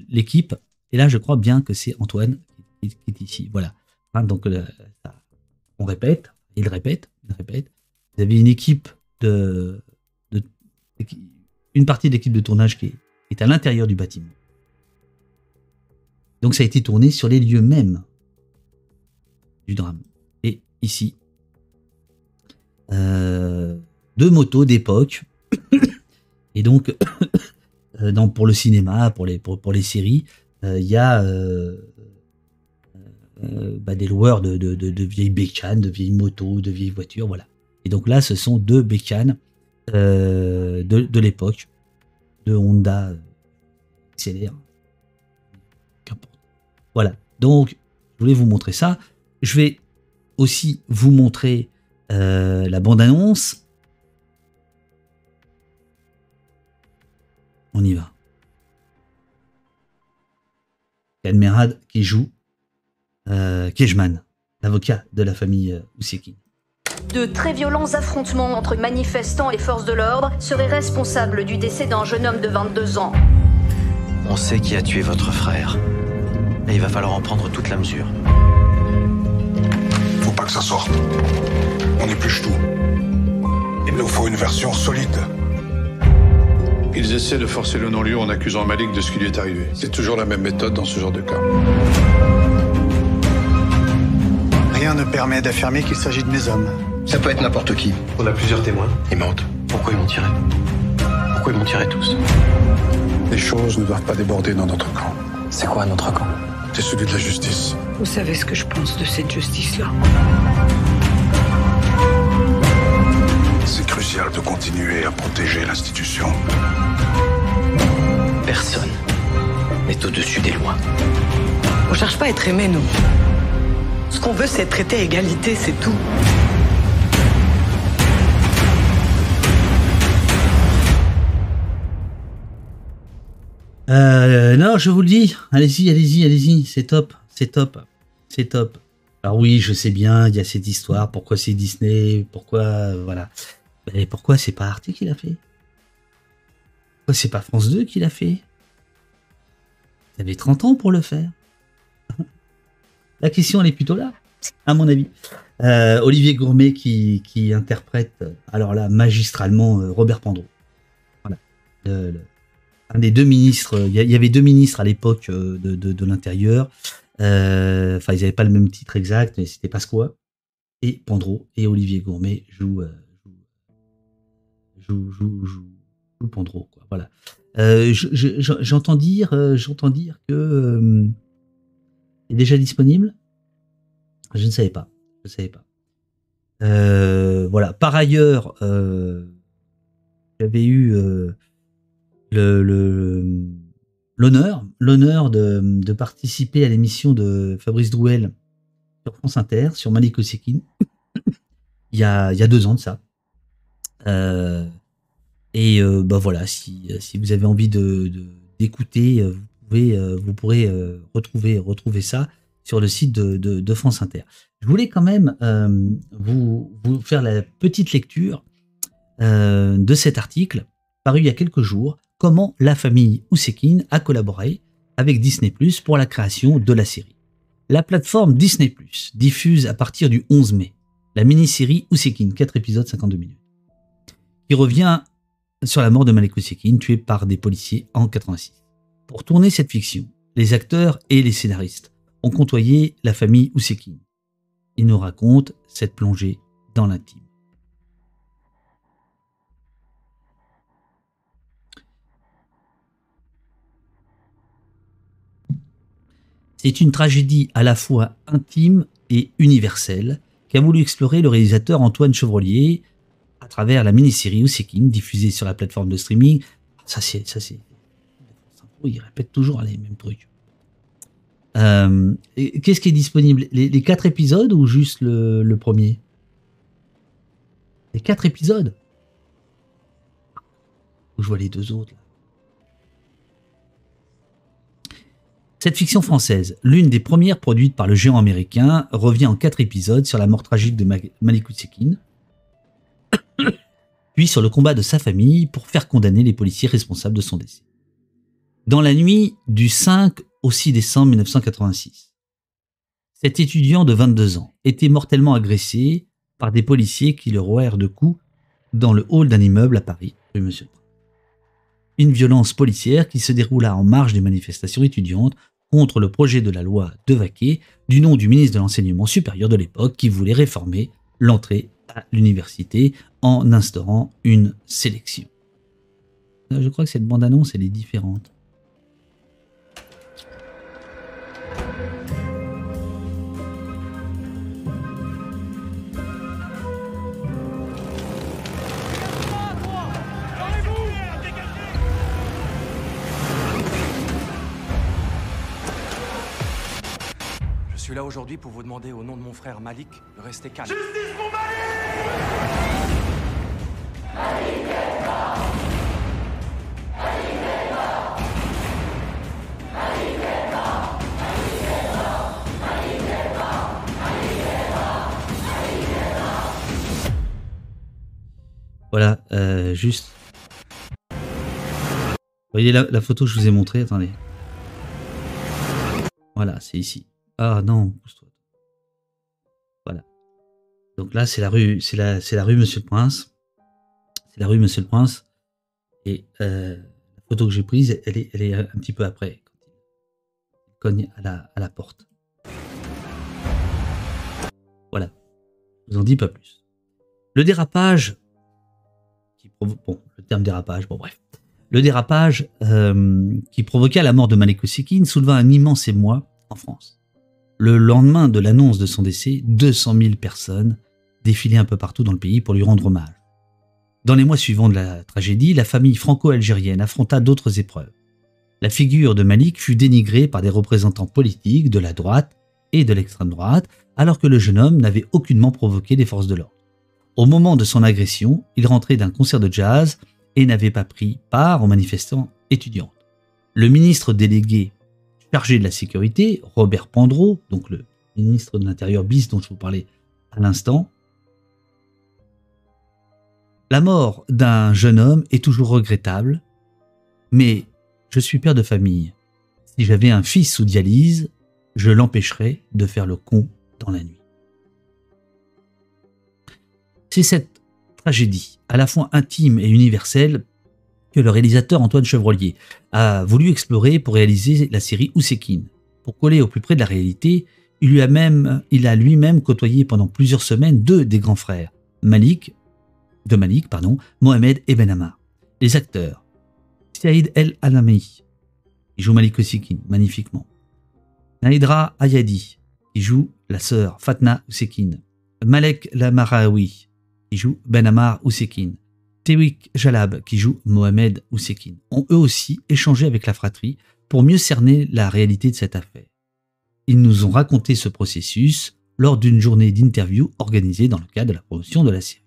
l'équipe. Et là, je crois bien que c'est Antoine qui est ici. Voilà. Hein, donc, on répète, il répète. Vous avez une équipe une partie de l'équipe de tournage qui est à l'intérieur du bâtiment. Donc, ça a été tourné sur les lieux mêmes du drame. Et ici, 2 motos d'époque. Et donc, pour le cinéma, pour les séries, il y a des loueurs de vieilles bécanes, de vieilles motos, de vieilles voitures, voilà. Et donc là, ce sont 2 bécanes de l'époque, de Honda XLR. Qu'importe. Voilà. Donc, je voulais vous montrer ça. Je vais aussi vous montrer la bande-annonce. On y va. Kalmerad qui joue Kejman, l'avocat de la famille Ousekine. De très violents affrontements entre manifestants et forces de l'ordre seraient responsables du décès d'un jeune homme de 22 ans. On sait qui a tué votre frère. Et il va falloir en prendre toute la mesure. Faut pas que ça sorte. On épluche tout. Il nous faut une version solide. Ils essaient de forcer le non-lieu en accusant Malik de ce qui lui est arrivé. C'est toujours la même méthode dans ce genre de cas. Rien ne permet d'affirmer qu'il s'agit de mes hommes. Ça peut être n'importe qui. On a plusieurs témoins. Ils mentent. Pourquoi ils m'ont tiré? Pourquoi ils m'ont tiré tous? Les choses ne doivent pas déborder dans notre camp. C'est quoi notre camp? C'est celui de la justice. Vous savez ce que je pense de cette justice-là? C'est crucial de continuer à protéger l'institution. Personne n'est au-dessus des lois. On cherche pas à être aimé, nous. Ce qu'on veut, c'est être traité à égalité, c'est tout. Non, je vous le dis, allez-y, c'est top. Alors oui, je sais bien, il y a cette histoire, pourquoi c'est Disney, pourquoi, voilà. Mais pourquoi c'est pas Arte qui l'a fait? Pourquoi c'est pas France 2 qui l'a fait? Vous avez 30 ans pour le faire. La question, elle est plutôt là, à mon avis. Olivier Gourmet qui interprète, alors là, magistralement, Robert Pandreau. Voilà. Un des 2 ministres, il y avait 2 ministres à l'époque de l'Intérieur. Enfin, ils n'avaient pas le même titre exact, mais c'était Pasqua et Pandreau. Et Olivier Gourmet joue Pandreau, quoi. Voilà. J'entends dire que est déjà disponible. Je ne savais pas. Voilà. Par ailleurs, j'avais eu l'honneur de participer à l'émission de Fabrice Drouel sur France Inter, sur Malik Ousekine, il y a 2 ans de ça. Bah voilà, si vous avez envie d'écouter, vous pourrez retrouver ça sur le site de France Inter. Je voulais quand même vous faire la petite lecture de cet article paru il y a quelques jours. Comment la famille Ousekine a collaboré avec Disney+ pour la création de la série. La plateforme Disney+ diffuse à partir du 11 mai la mini-série Ousekine, 4 épisodes, 52 minutes, qui revient sur la mort de Malik Ousekine, tué par des policiers en 86. Pour tourner cette fiction, les acteurs et les scénaristes ont côtoyé la famille Ousekine. Ils nous racontent cette plongée dans l'intime. C'est une tragédie à la fois intime et universelle qu'a voulu explorer le réalisateur Antoine Chevrollier à travers la mini-série Ousekine diffusée sur la plateforme de streaming. Ça c'est. Il répète toujours les mêmes trucs. Qu'est-ce qui est disponible? Les 4 épisodes ou juste le premier? Les 4 épisodes. Je vois les 2 autres là. Cette fiction française, l'une des premières produites par le géant américain, revient en 4 épisodes sur la mort tragique de Malik Ousekine. puis sur le combat de sa famille pour faire condamner les policiers responsables de son décès. Dans la nuit du 5 au 6 décembre 1986, cet étudiant de 22 ans était mortellement agressé par des policiers qui le rouèrent de coups dans le hall d'un immeuble à Paris, rue Monsieur le Prince. Une violence policière qui se déroula en marge des manifestations étudiantes contre le projet de la loi Devaquet du nom du ministre de l'Enseignement supérieur de l'époque qui voulait réformer l'entrée à l'université en instaurant une sélection. Je crois que cette bande-annonce, elle est différente. Je suis là aujourd'hui pour vous demander au nom de mon frère Malik de rester calme. Justice pour Malik! Malik est mort! Malik est mort! Malik est mort! Malik est mort! Malik est mort! Malik est mort! Voilà, juste. Vous voyez la photo que je vous ai montrée, attendez. Voilà, c'est ici. Ah non, pousse-toi. Voilà. Donc là, c'est la rue Monsieur le Prince. C'est la rue Monsieur le Prince. Et la photo que j'ai prise, elle est un petit peu après. Quand il cogne à la porte. Voilà. Je vous en dis pas plus. Le dérapage, bon, le terme dérapage, bon bref. Le dérapage qui provoqua la mort de Malik Oussekine souleva un immense émoi en France. Le lendemain de l'annonce de son décès, 200 000 personnes défilaient un peu partout dans le pays pour lui rendre hommage. Dans les mois suivants de la tragédie, la famille franco-algérienne affronta d'autres épreuves. La figure de Malik fut dénigrée par des représentants politiques de la droite et de l'extrême droite, alors que le jeune homme n'avait aucunement provoqué les forces de l'ordre. Au moment de son agression, il rentrait d'un concert de jazz et n'avait pas pris part aux manifestants étudiantes. Le ministre délégué chargé de la sécurité, Robert Pandreau, donc le ministre de l'Intérieur bis dont je vous parlais à l'instant. La mort d'un jeune homme est toujours regrettable, mais je suis père de famille. Si j'avais un fils sous dialyse, je l'empêcherais de faire le con dans la nuit. C'est cette tragédie, à la fois intime et universelle, que le réalisateur Antoine Chevrollier a voulu explorer pour réaliser la série Oussekine. Pour coller au plus près de la réalité, il a lui-même côtoyé pendant plusieurs semaines deux des grands frères, Malik, Mohamed et Ben Ammar. Les acteurs, Saïd El Alami, qui joue Malik Oussekine magnifiquement, Naïdra Ayadi, qui joue la sœur Fatna Oussekine, Malek Lamaraoui, qui joue Ben Ammar Oussekine, Tewik Jalab, qui joue Mohamed Oussekine, ont eux aussi échangé avec la fratrie pour mieux cerner la réalité de cette affaire. Ils nous ont raconté ce processus lors d'une journée d'interview organisée dans le cadre de la promotion de la série.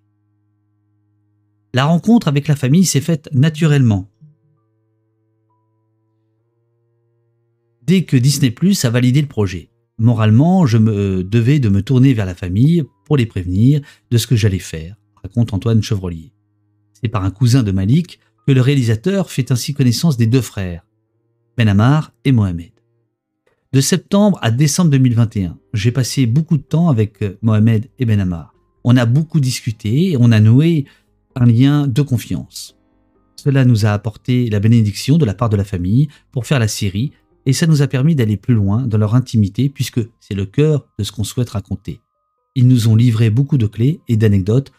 La rencontre avec la famille s'est faite naturellement. Dès que Disney+ a validé le projet, moralement, je me devais de me tourner vers la famille pour les prévenir de ce que j'allais faire, raconte Antoine Chevrollier. C'est par un cousin de Malik que le réalisateur fait ainsi connaissance des deux frères, Ben Ammar et Mohamed. De septembre à décembre 2021, j'ai passé beaucoup de temps avec Mohamed et Ben Ammar. On a beaucoup discuté et on a noué un lien de confiance. Cela nous a apporté la bénédiction de la part de la famille pour faire la série et ça nous a permis d'aller plus loin dans leur intimité puisque c'est le cœur de ce qu'on souhaite raconter. Ils nous ont livré beaucoup de clés et d'anecdotes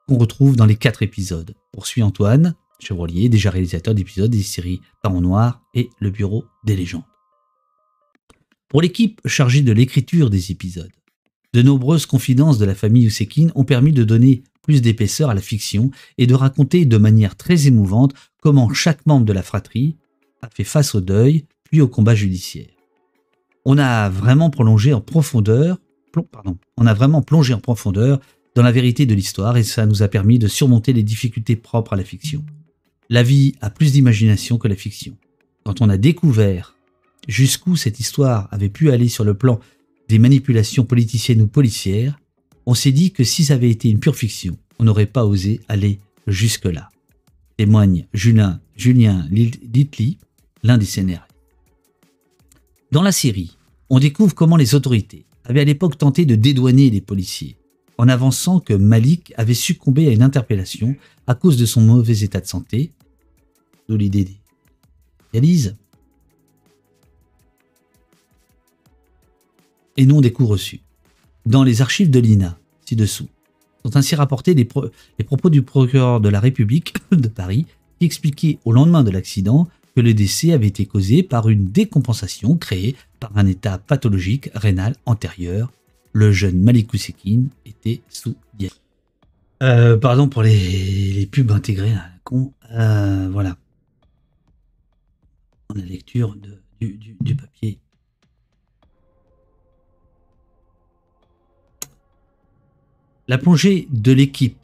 qu'on retrouve dans les 4 épisodes. Poursuit Antoine Chevrollier, déjà réalisateur d'épisodes des séries Parents Noirs et Le Bureau des légendes. Pour l'équipe chargée de l'écriture des épisodes, de nombreuses confidences de la famille Oussekine ont permis de donner plus d'épaisseur à la fiction et de raconter de manière très émouvante comment chaque membre de la fratrie a fait face au deuil puis au combat judiciaire. On a vraiment plongé en profondeur dans la vérité de l'histoire et ça nous a permis de surmonter les difficultés propres à la fiction. La vie a plus d'imagination que la fiction. Quand on a découvert jusqu'où cette histoire avait pu aller sur le plan des manipulations politiciennes ou policières, on s'est dit que si ça avait été une pure fiction, on n'aurait pas osé aller jusque-là, témoigne Julien Litli, l'un des scénaristes. Dans la série, on découvre comment les autorités avaient à l'époque tenté de dédouaner les policiers, en avançant que Malik avait succombé à une interpellation à cause de son mauvais état de santé, d'où l'idée des dialyses, et non des coups reçus. Dans les archives de l'INA, ci-dessous, sont ainsi rapportés les propos du procureur de la République de Paris qui expliquait au lendemain de l'accident que le décès avait été causé par une décompensation créée par un état pathologique rénal antérieur. Le jeune Malik Oussekine était sous dialyse. Pardon pour les pubs intégrées à la con. Voilà. On a la lecture du papier. La plongée de l'équipe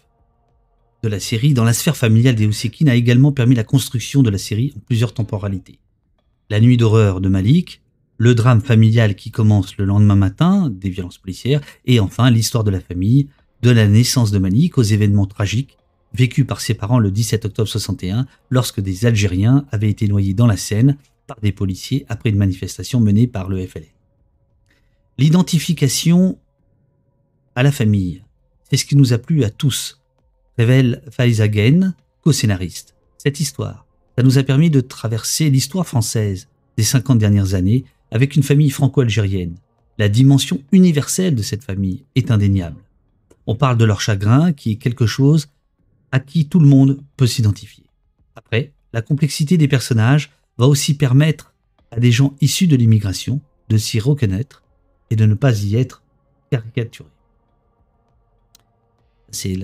de la série dans la sphère familiale des Oussekine a également permis la construction de la série en plusieurs temporalités. La nuit d'horreur de Malik, le drame familial qui commence le lendemain matin, des violences policières, et enfin l'histoire de la famille, de la naissance de Malik aux événements tragiques vécus par ses parents le 17 octobre 61 lorsque des Algériens avaient été noyés dans la Seine par des policiers après une manifestation menée par le FLN. L'identification à la famille, c'est ce qui nous a plu à tous, révèle Faiza Gaine, co-scénariste. Cette histoire, ça nous a permis de traverser l'histoire française des 50 dernières années avec une famille franco-algérienne. La dimension universelle de cette famille est indéniable. On parle de leur chagrin qui est quelque chose à qui tout le monde peut s'identifier. Après, la complexité des personnages va aussi permettre à des gens issus de l'immigration de s'y reconnaître et de ne pas y être caricaturés. C'est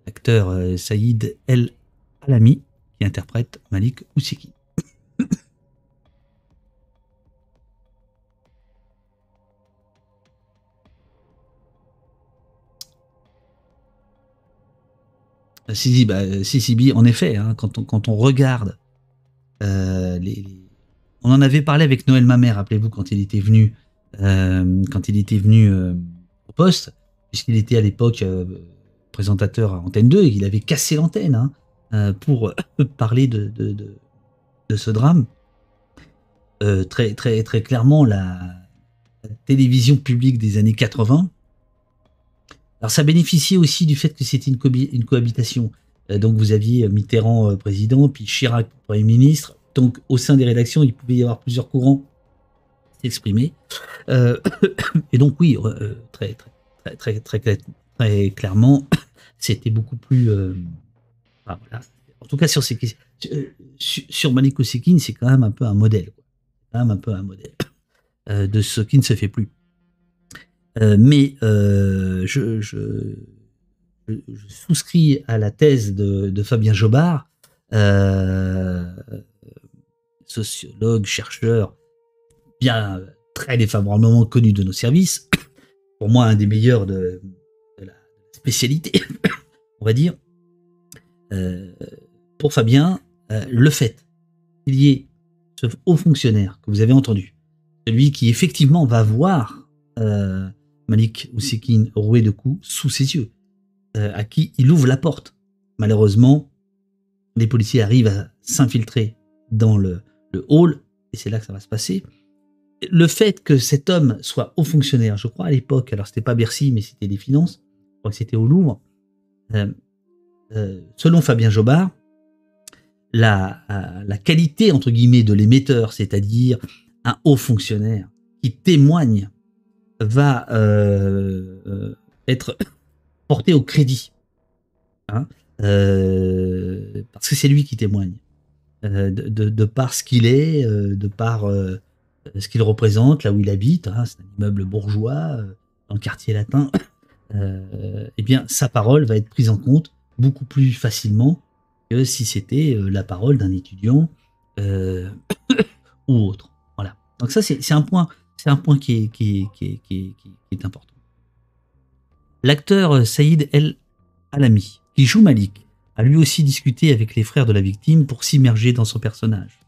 l'acteur Saïd El Alami qui interprète Malik Oussekine. Si, en effet, hein, quand on regarde, on en avait parlé avec Noël Mamère, rappelez-vous, quand il était venu au poste, puisqu'il était à l'époque présentateur à Antenne 2 et qu'il avait cassé l'antenne pour parler de ce drame. Très clairement, la télévision publique des années 80. Alors ça bénéficiait aussi du fait que c'était une cohabitation. Donc vous aviez Mitterrand président, puis Chirac Premier ministre. Donc au sein des rédactions, il pouvait y avoir plusieurs courants s'exprimer. Et donc oui, très clairement, c'était beaucoup plus... voilà. En tout cas, sur Malik Oussekine, c'est quand même un peu un modèle. De ce qui ne se fait plus. Mais je souscris à la thèse de Fabien Jobard, sociologue, chercheur, bien très défavorablement connu de nos services, pour moi un des meilleurs de la spécialité, on va dire. Pour Fabien, le fait qu'il y ait ce haut fonctionnaire que vous avez entendu, celui qui effectivement va voir Malik Oussekine roué de coups sous ses yeux, à qui il ouvre la porte. Malheureusement, les policiers arrivent à s'infiltrer dans le hall, et c'est là que ça va se passer. Le fait que cet homme soit haut fonctionnaire, je crois à l'époque, alors c'était pas Bercy, mais c'était des finances, je crois que c'était au Louvre, selon Fabien Jobard, la qualité, entre guillemets, de l'émetteur, c'est-à-dire un haut fonctionnaire qui témoigne, va être porté au crédit, hein, parce que c'est lui qui témoigne, de par ce qu'il est, de par ce qu'il représente, là où il habite, hein, c'est un immeuble bourgeois dans le quartier latin, eh bien sa parole va être prise en compte beaucoup plus facilement que si c'était la parole d'un étudiant ou autre. Voilà. Donc ça c'est un point. C'est un point qui est important. L'acteur Saïd El Alami, qui joue Malik, a lui aussi discuté avec les frères de la victime pour s'immerger dans son personnage.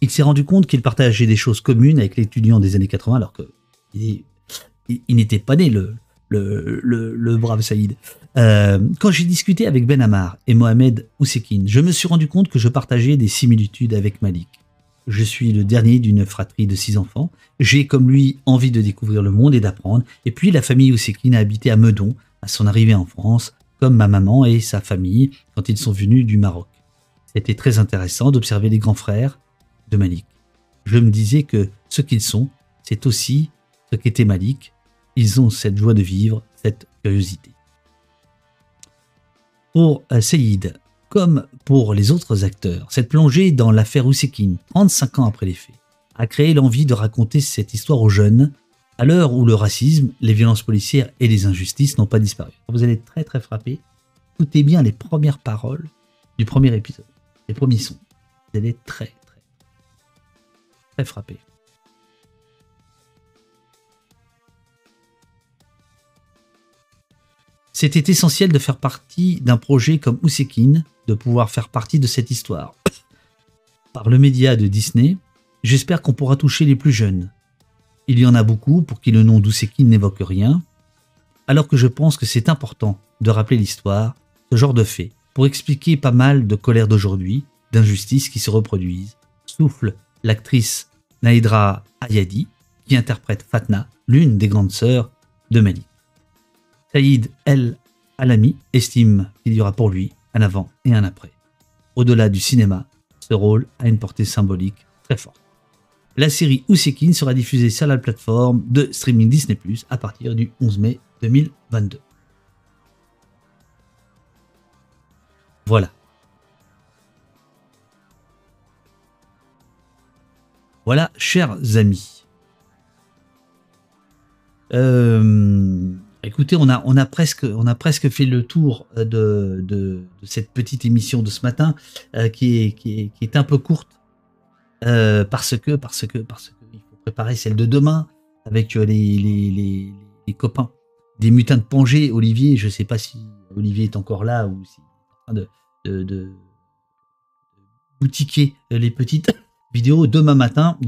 Il s'est rendu compte qu'il partageait des choses communes avec l'étudiant des années 80, alors qu'il n'était pas né. le brave Saïd. Quand j'ai discuté avec Ben Ammar et Mohamed Oussekine, je me suis rendu compte que je partageais des similitudes avec Malik. Je suis le dernier d'une fratrie de 6 enfants. J'ai, comme lui, envie de découvrir le monde et d'apprendre. Et puis, la famille Oussekine a habité à Meudon, à son arrivée en France, comme ma maman et sa famille quand ils sont venus du Maroc. C'était très intéressant d'observer les grands frères de Malik. Je me disais que ce qu'ils sont, c'est aussi ce qu'était Malik. Ils ont cette joie de vivre, cette curiosité. Pour Saïd, comme pour les autres acteurs, cette plongée dans l'affaire Oussekine, 35 ans après les faits, a créé l'envie de raconter cette histoire aux jeunes, à l'heure où le racisme, les violences policières et les injustices n'ont pas disparu. Vous allez être très très frappé. Écoutez bien les premières paroles du premier épisode, les premiers sons. Vous allez être très très très frappé. C'était essentiel de faire partie d'un projet comme Oussekine, de pouvoir faire partie de cette histoire. Par le média de Disney, j'espère qu'on pourra toucher les plus jeunes. Il y en a beaucoup pour qui le nom d'Oussekine n'évoque rien, alors que je pense que c'est important de rappeler l'histoire, ce genre de faits, pour expliquer pas mal de colère d'aujourd'hui, d'injustices qui se reproduisent, souffle l'actrice Naïdra Ayadi, qui interprète Fatna, l'une des grandes sœurs de Malik. Saïd El Alami estime qu'il y aura pour lui un avant et un après. Au-delà du cinéma, ce rôle a une portée symbolique très forte. La série Oussekine sera diffusée sur la plateforme de streaming Disney+ à partir du 11 mai 2022. Voilà. Voilà, chers amis. Écoutez, on a presque fait le tour de cette petite émission de ce matin qui est un peu courte parce que il faut préparer celle de demain avec les copains des mutins de Pangée. Olivier, je ne sais pas si Olivier est encore là ou s'il est en train de boutiquer les petites vidéos. Demain matin,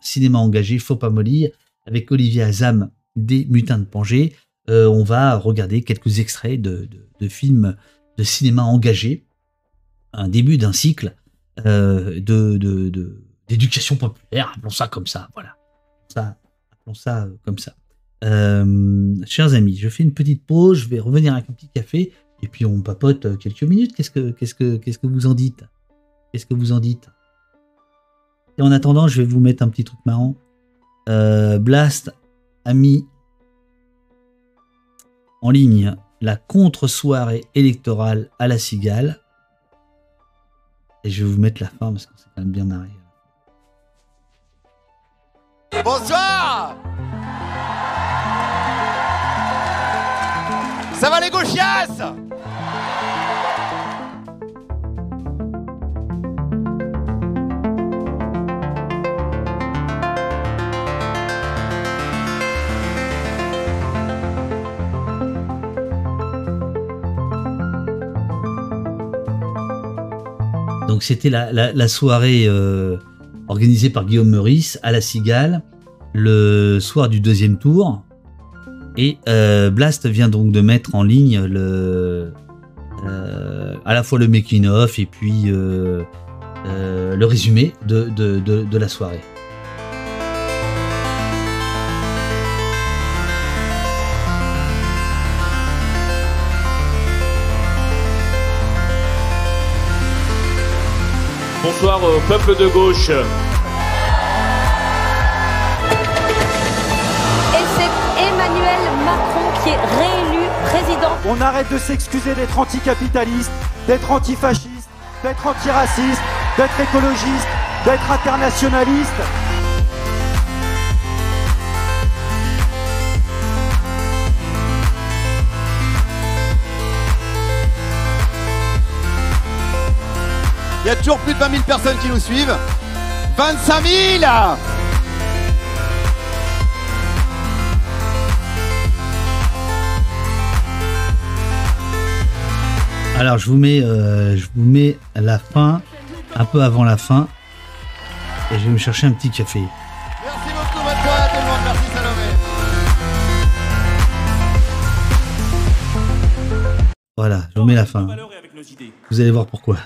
cinéma engagé, faut pas mollir, avec Olivier Azam des mutins de Pangée. On va regarder quelques extraits de films de cinéma engagé, un début d'un cycle d'éducation populaire, appelons ça comme ça, voilà. Appelons ça comme ça. Chers amis, je fais une petite pause, je vais revenir avec un petit café, et puis on papote quelques minutes. Qu'est-ce que vous en dites? Qu'est-ce que vous en dites? Et en attendant, je vais vous mettre un petit truc marrant. Blast a mis en ligne la contre-soirée électorale à la Cigale. Et je vais vous mettre la fin parce qu'on s'est quand même bien marré. Bonsoir. Ça va les gauchiasses? Donc c'était la soirée organisée par Guillaume Meurice à la Cigale, le soir du deuxième tour. Et Blast vient donc de mettre en ligne à la fois le making-of et puis le résumé de la soirée. Bonsoir au peuple de gauche. Et c'est Emmanuel Macron qui est réélu président. On arrête de s'excuser d'être anticapitaliste, d'être antifasciste, d'être antiraciste, d'être écologiste, d'être internationaliste. Il y a toujours plus de 20 000 personnes qui nous suivent. 25 000! Alors je vous mets la fin, un peu avant la fin, et je vais me chercher un petit café. Merci beaucoup, bonne soirée à tout le monde. Merci Salomé. mets la fin. Vous allez voir pourquoi.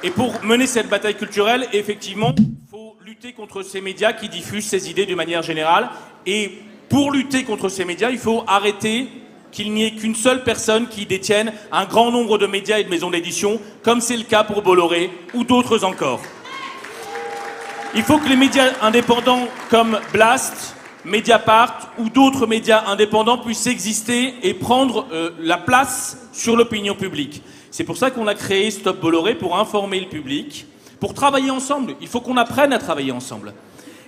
Et pour mener cette bataille culturelle, effectivement, il faut lutter contre ces médias qui diffusent ces idées d'une manière générale. Et pour lutter contre ces médias, il faut arrêter qu'il n'y ait qu'une seule personne qui détienne un grand nombre de médias et de maisons d'édition, comme c'est le cas pour Bolloré ou d'autres encore. Il faut que les médias indépendants comme Blast, Mediapart ou d'autres médias indépendants puissent exister et prendre la place sur l'opinion publique. C'est pour ça qu'on a créé Stop Bolloré, pour informer le public, pour travailler ensemble. Il faut qu'on apprenne à travailler ensemble.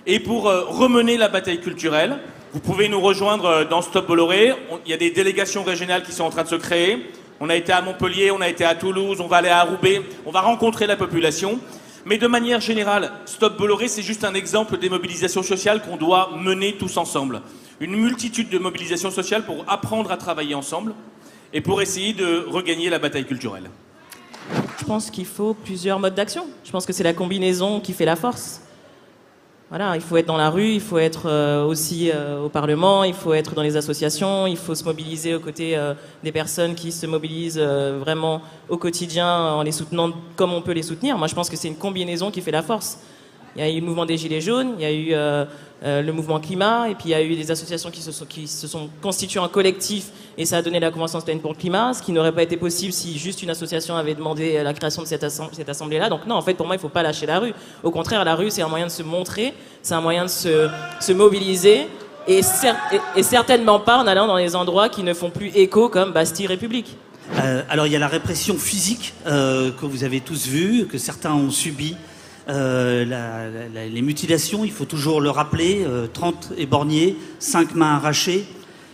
Et pour remener la bataille culturelle, vous pouvez nous rejoindre dans Stop Bolloré. Il y a des délégations régionales qui sont en train de se créer. On a été à Montpellier, on a été à Toulouse, on va aller à Roubaix, on va rencontrer la population. Mais de manière générale, Stop Bolloré, c'est juste un exemple des mobilisations sociales qu'on doit mener tous ensemble. Une multitude de mobilisations sociales pour apprendre à travailler ensemble et pour essayer de regagner la bataille culturelle. Je pense qu'il faut plusieurs modes d'action. Je pense que c'est la combinaison qui fait la force. Voilà, il faut être dans la rue, il faut être aussi au Parlement, il faut être dans les associations, il faut se mobiliser aux côtés des personnes qui se mobilisent vraiment au quotidien en les soutenant comme on peut les soutenir. Moi, je pense que c'est une combinaison qui fait la force. Il y a eu le mouvement des Gilets jaunes, il y a eu le mouvement climat, et puis il y a eu des associations qui se sont constituées en collectif, et ça a donné la Convention citoyenne pour le climat, ce qui n'aurait pas été possible si juste une association avait demandé la création de cette assemblée-là. Donc non, en fait, pour moi, il ne faut pas lâcher la rue. Au contraire, la rue, c'est un moyen de se montrer, c'est un moyen de se mobiliser, et certainement pas en allant dans les endroits qui ne font plus écho, comme Bastille République. Alors, il y a la répression physique que vous avez tous vue, que certains ont subi. Les mutilations, il faut toujours le rappeler, 30 éborgnés, 5 mains arrachées,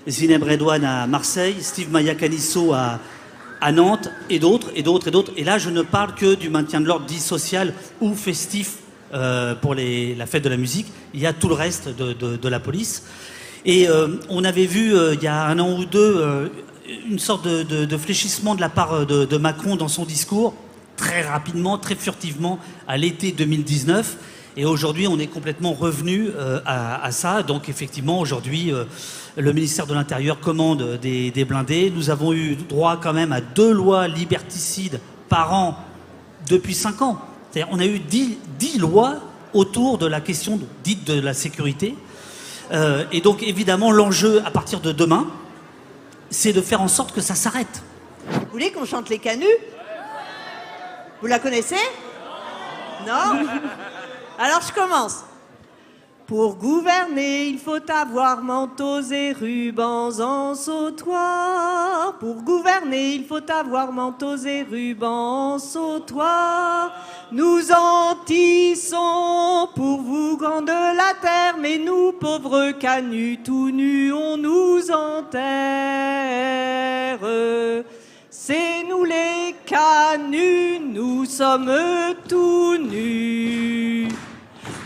Zineb Redouane à Marseille, Steve Mayakanisso à Nantes, et d'autres. Et là, je ne parle que du maintien de l'ordre dit social ou festif pour la fête de la musique. Il y a tout le reste de la police. Et on avait vu, il y a un an ou deux, une sorte de fléchissement de la part de Macron dans son discours, très rapidement, très furtivement, à l'été 2019. Et aujourd'hui, on est complètement revenu à ça. Donc effectivement, aujourd'hui, le ministère de l'Intérieur commande des blindés. Nous avons eu droit quand même à 2 lois liberticides par an depuis 5 ans. C'est-à-dire on a eu 10 lois autour de la question dite de la sécurité. Et donc évidemment, l'enjeu à partir de demain, c'est de faire en sorte que ça s'arrête. Vous voulez qu'on chante les canuts ? Vous la connaissez ? Non ? Alors je commence. Pour gouverner, il faut avoir manteaux et rubans en sautoir. Pour gouverner, il faut avoir manteaux et rubans en sautoir. Nous en tissons pour vous, grands de la terre, mais nous, pauvres canuts, tout nus, on nous enterre. C'est nous les canuts, nous sommes tout nus.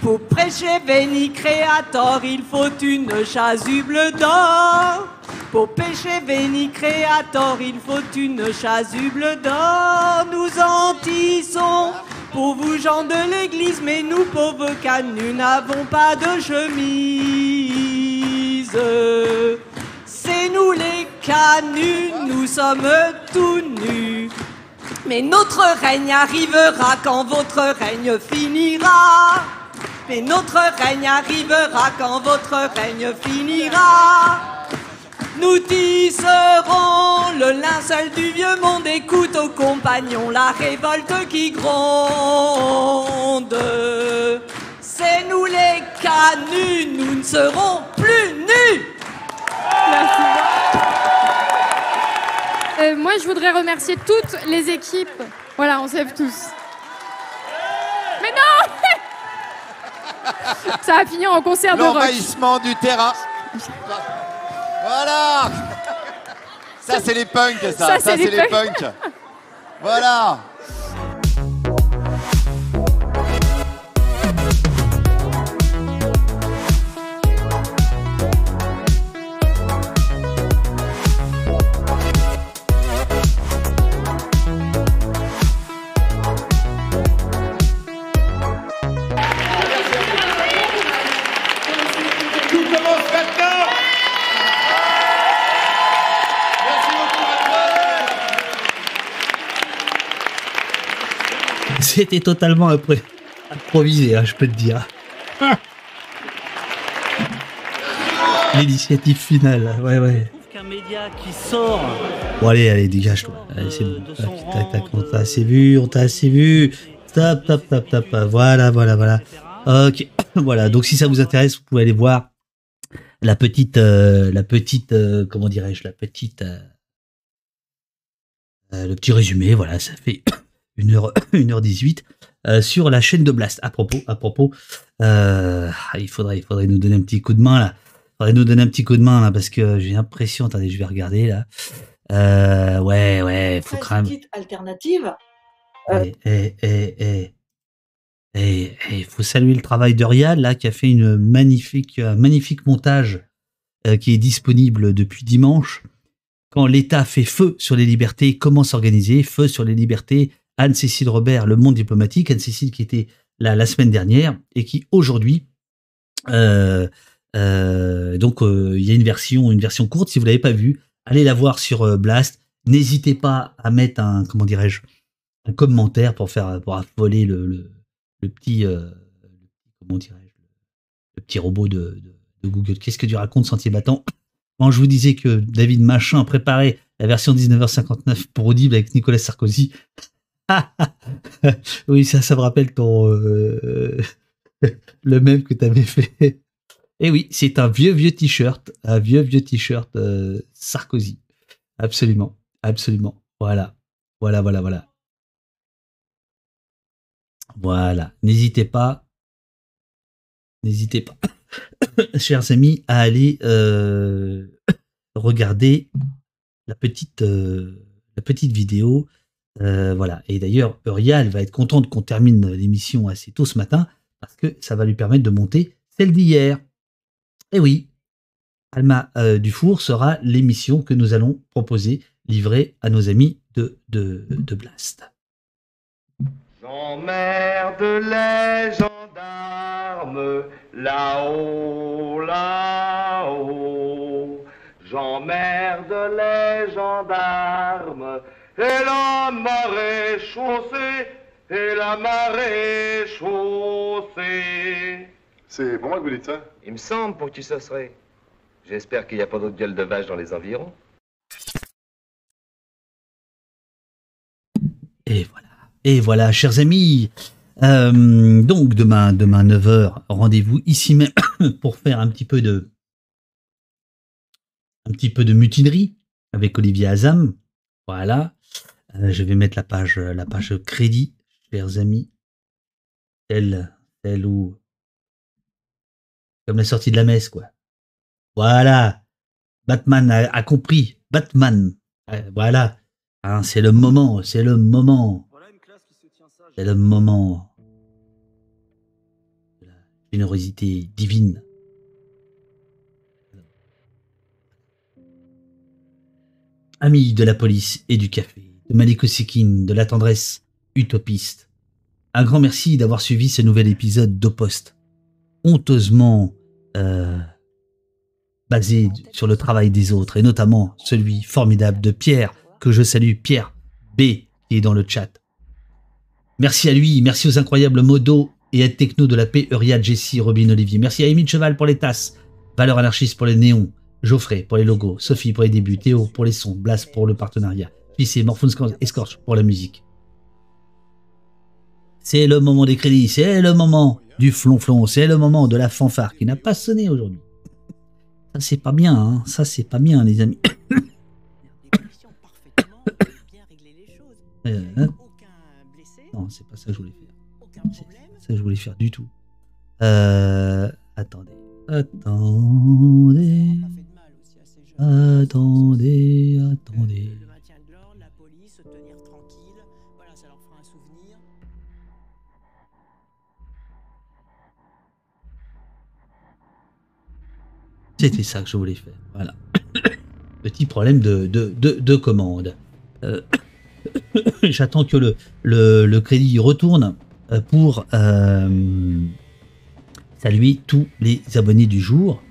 Pour prêcher Veni Creator, il faut une chasuble d'or. Pour pêcher Veni Creator, il faut une chasuble d'or. Nous en tissons pour vous gens de l'église, mais nous pauvres canuts n'avons pas de chemise. C'est nous les canuts, nous sommes tout nus. Mais notre règne arrivera quand votre règne finira. Mais notre règne arrivera quand votre règne finira. Nous tisserons le linceul du vieux monde. Écoute aux compagnons la révolte qui gronde. C'est nous les canuts, nous ne serons plus nus. Merci. Moi, je voudrais remercier toutes les équipes. Voilà, on se lève tous. Mais non! Ça va finir en concert de rock. L'envahissement du terrain. Voilà. Ça, c'est les punks, ça. Ça, c'est les punks. Voilà. C'était totalement improvisé, hein, je peux te dire. L'initiative finale, ouais. Qu'un média qui sort. Bon, allez, dégage-toi. Allez, c'est bon. Tac, on t'a assez vu. Stop. Voilà. Ok, voilà. Donc, si ça vous intéresse, vous pouvez aller voir la petite, comment dirais-je, le petit résumé. Voilà, ça fait 1h18 sur la chaîne de Blast. À propos, il faudrait nous donner un petit coup de main là. Parce que j'ai l'impression, attendez, je vais regarder là. Ouais, faut quand même. Petite alternative. Il faut saluer le travail de Rial là, qui a fait un magnifique montage qui est disponible depuis dimanche. Quand l'État fait feu sur les libertés, comment s'organiser? Feu sur les libertés. Anne-Cécile Robert, Le Monde diplomatique. Anne-Cécile qui était là la semaine dernière et qui aujourd'hui. Donc il y a une version courte. Si vous l'avez pas vue, allez la voir sur Blast. N'hésitez pas à mettre un commentaire pour affoler le petit comment dirais-je, le petit robot de Google. Qu'est-ce que tu racontes, Sentier Battant? Quand je vous disais que David Machin préparait la version 19h59 pour Audible avec Nicolas Sarkozy. Oui, ça me rappelle le même que tu avais fait. Et oui, c'est un vieux t-shirt, Sarkozy. Absolument. Voilà. N'hésitez pas, chers amis, à aller regarder la petite vidéo. Voilà. Et d'ailleurs, Eurial va être contente qu'on termine l'émission assez tôt ce matin parce que ça va lui permettre de monter celle d'hier. Et oui, Alma Dufour sera l'émission que nous allons proposer, livrée à nos amis de Blast. J'emmerde les gendarmes là-haut, là-haut. J'emmerde les gendarmes et la marée chaussée, C'est pour moi que vous dites ça? Il me semble, pour que tu serais. J'espère qu'il n'y a pas d'autres gueules de vache dans les environs. Et voilà, chers amis. Donc demain 9h, rendez-vous ici même pour faire un petit peu de mutinerie avec Olivier Azam. Voilà. Je vais mettre la page crédit, chers amis. Celle où, comme la sortie de la messe, quoi. Voilà. Batman a compris. Batman. Voilà. Hein, c'est le moment. C'est le moment de la générosité divine. Amis de la police et du café, de Malik Osekine, de la tendresse utopiste, un grand merci d'avoir suivi ce nouvel épisode d'Au-Poste, honteusement basé sur le travail des autres, et notamment celui formidable de Pierre, que je salue, Pierre B, qui est dans le chat. Merci à lui, merci aux incroyables modos et aides techno de la paix, Eurial, Jessie, Robin, Olivier. Merci à Émile Cheval pour les tasses, Valeur Anarchiste pour les néons, Geoffrey pour les logos, Sophie pour les débuts, Théo pour les sons, Blas pour le partenariat, Pissé, Morphone et Scorch pour la musique. C'est le moment des crédits, c'est le moment du flonflon, c'est le moment de la fanfare qui n'a pas sonné aujourd'hui. Ça c'est pas bien, hein. Ça c'est pas bien, les amis. Non, c'est pas ça que je voulais faire. C'est pas ça que je voulais faire du tout. Attendez. C'était ça que je voulais faire. Voilà. Petit problème de commande. J'attends que le crédit retourne pour saluer tous les abonnés du jour.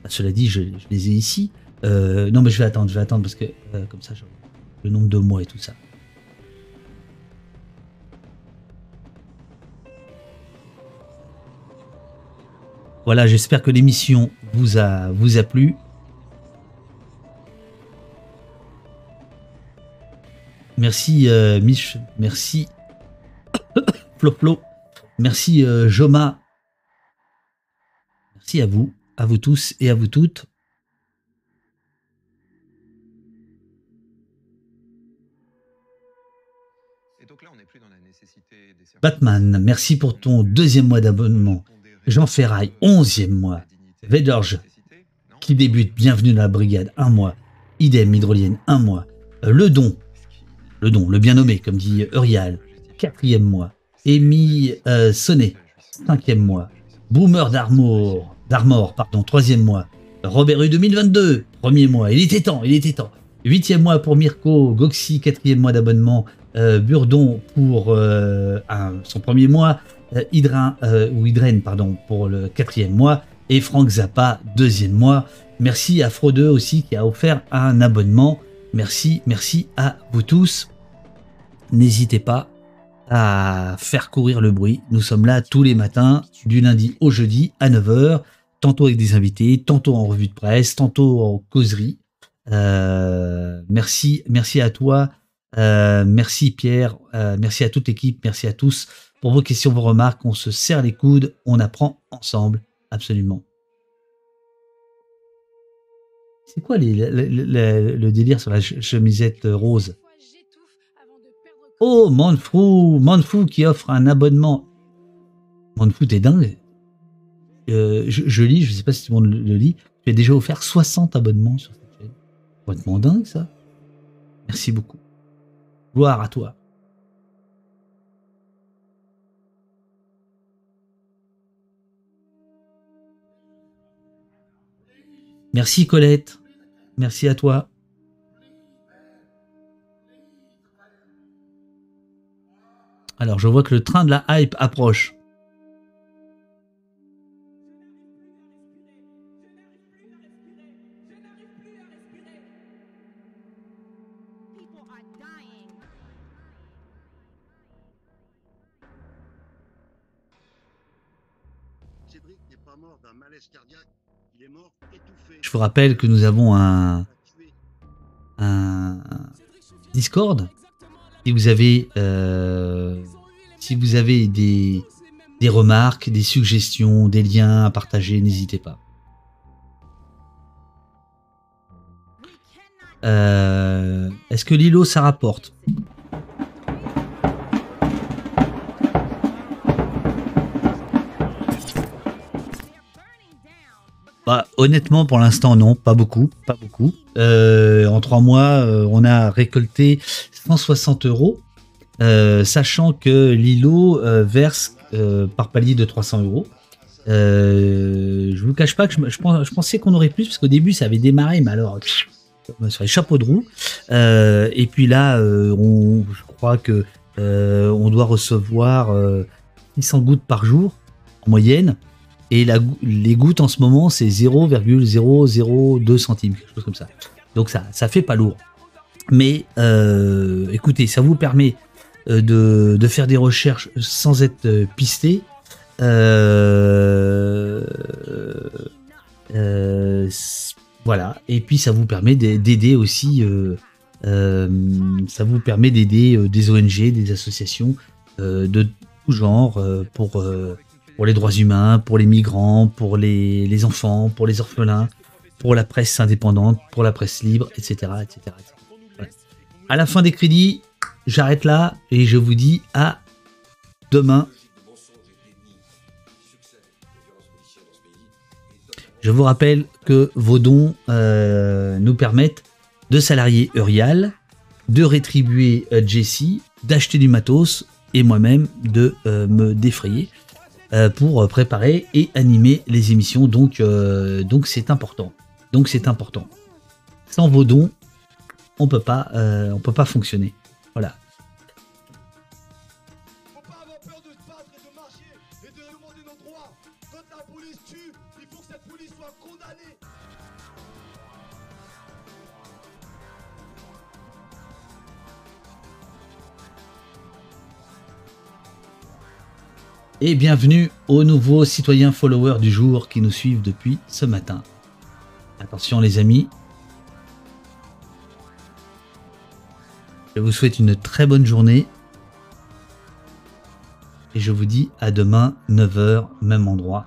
Cela dit, je les ai ici. Non, mais je vais attendre parce que comme ça, le nombre de mois et tout ça. Voilà, j'espère que l'émission vous a plu. Merci Mich, merci Flo, merci Joma. Merci à vous tous et à vous toutes. Batman, merci pour ton 2e mois d'abonnement. Jean Ferraille, 11e mois. Vedorge, qui débute, bienvenue dans la brigade, 1 mois. Idem, Hydrolienne, 1 mois. Le don, le bien nommé, comme dit Urial, 4e mois. Amy Sonnet, 5e mois. Boomer d'Armor, 3e mois. Robert U 2022, 1er mois. Il était temps. 8e mois pour Mirko, Goxy, 4e mois d'abonnement. Burdon pour son 1er mois. Hydren, pour le 4e mois. Et Franck Zappa, 2e mois. Merci à Frodeux aussi qui a offert un abonnement. Merci à vous tous. N'hésitez pas à faire courir le bruit. Nous sommes là tous les matins, du lundi au jeudi à 9h, tantôt avec des invités, tantôt en revue de presse, tantôt en causerie. Merci à toi, merci Pierre, merci à toute l'équipe, merci à tous pour vos questions, vos remarques. On se serre les coudes, on apprend ensemble, absolument. C'est quoi le délire sur la chemisette rose? Oh, Manfou qui offre un abonnement. Manfou, t'es dingue. Je lis, je sais pas si tout le monde le lit. Tu as déjà offert 60 abonnements sur cette chaîne. Complètement dingue, ça. Merci beaucoup. Gloire à toi. Merci Colette. Merci à toi. Alors, je vois que le train de la hype approche. Je vous rappelle que nous avons un Discord. Si vous avez des remarques, des suggestions, des liens à partager, n'hésitez pas. Est-ce que Lilo, ça rapporte? Bah, honnêtement, pour l'instant, non, pas beaucoup. En 3 mois, on a récolté 160 €, sachant que Lilo verse par palier de 300 €. Je vous cache pas que je pensais qu'on aurait plus, parce qu'au début, ça avait démarré, mais alors, sur les chapeaux de roue. Et puis là, je crois que on doit recevoir 600 gouttes par jour, en moyenne. Et les gouttes en ce moment, c'est 0,002 centimes, quelque chose comme ça. Donc ça fait pas lourd. Mais écoutez, ça vous permet de faire des recherches sans être pisté. Voilà. Et puis ça vous permet d'aider aussi. Ça vous permet d'aider des ONG, des associations de tout genre pour les droits humains, pour les migrants, pour les enfants, pour les orphelins, pour la presse indépendante, pour la presse libre, etc. Voilà. À la fin des crédits, j'arrête là et je vous dis à demain. Je vous rappelle que vos dons nous permettent de salarier Urial, de rétribuer Jessie, d'acheter du matos et moi-même de me défrayer pour préparer et animer les émissions. Donc c'est important. Sans vos dons, on peut pas fonctionner. Voilà. et bienvenue aux nouveaux citoyens followers du jour qui nous suivent depuis ce matin. Attention les amis, je vous souhaite une très bonne journée et je vous dis à demain 9 h, même endroit,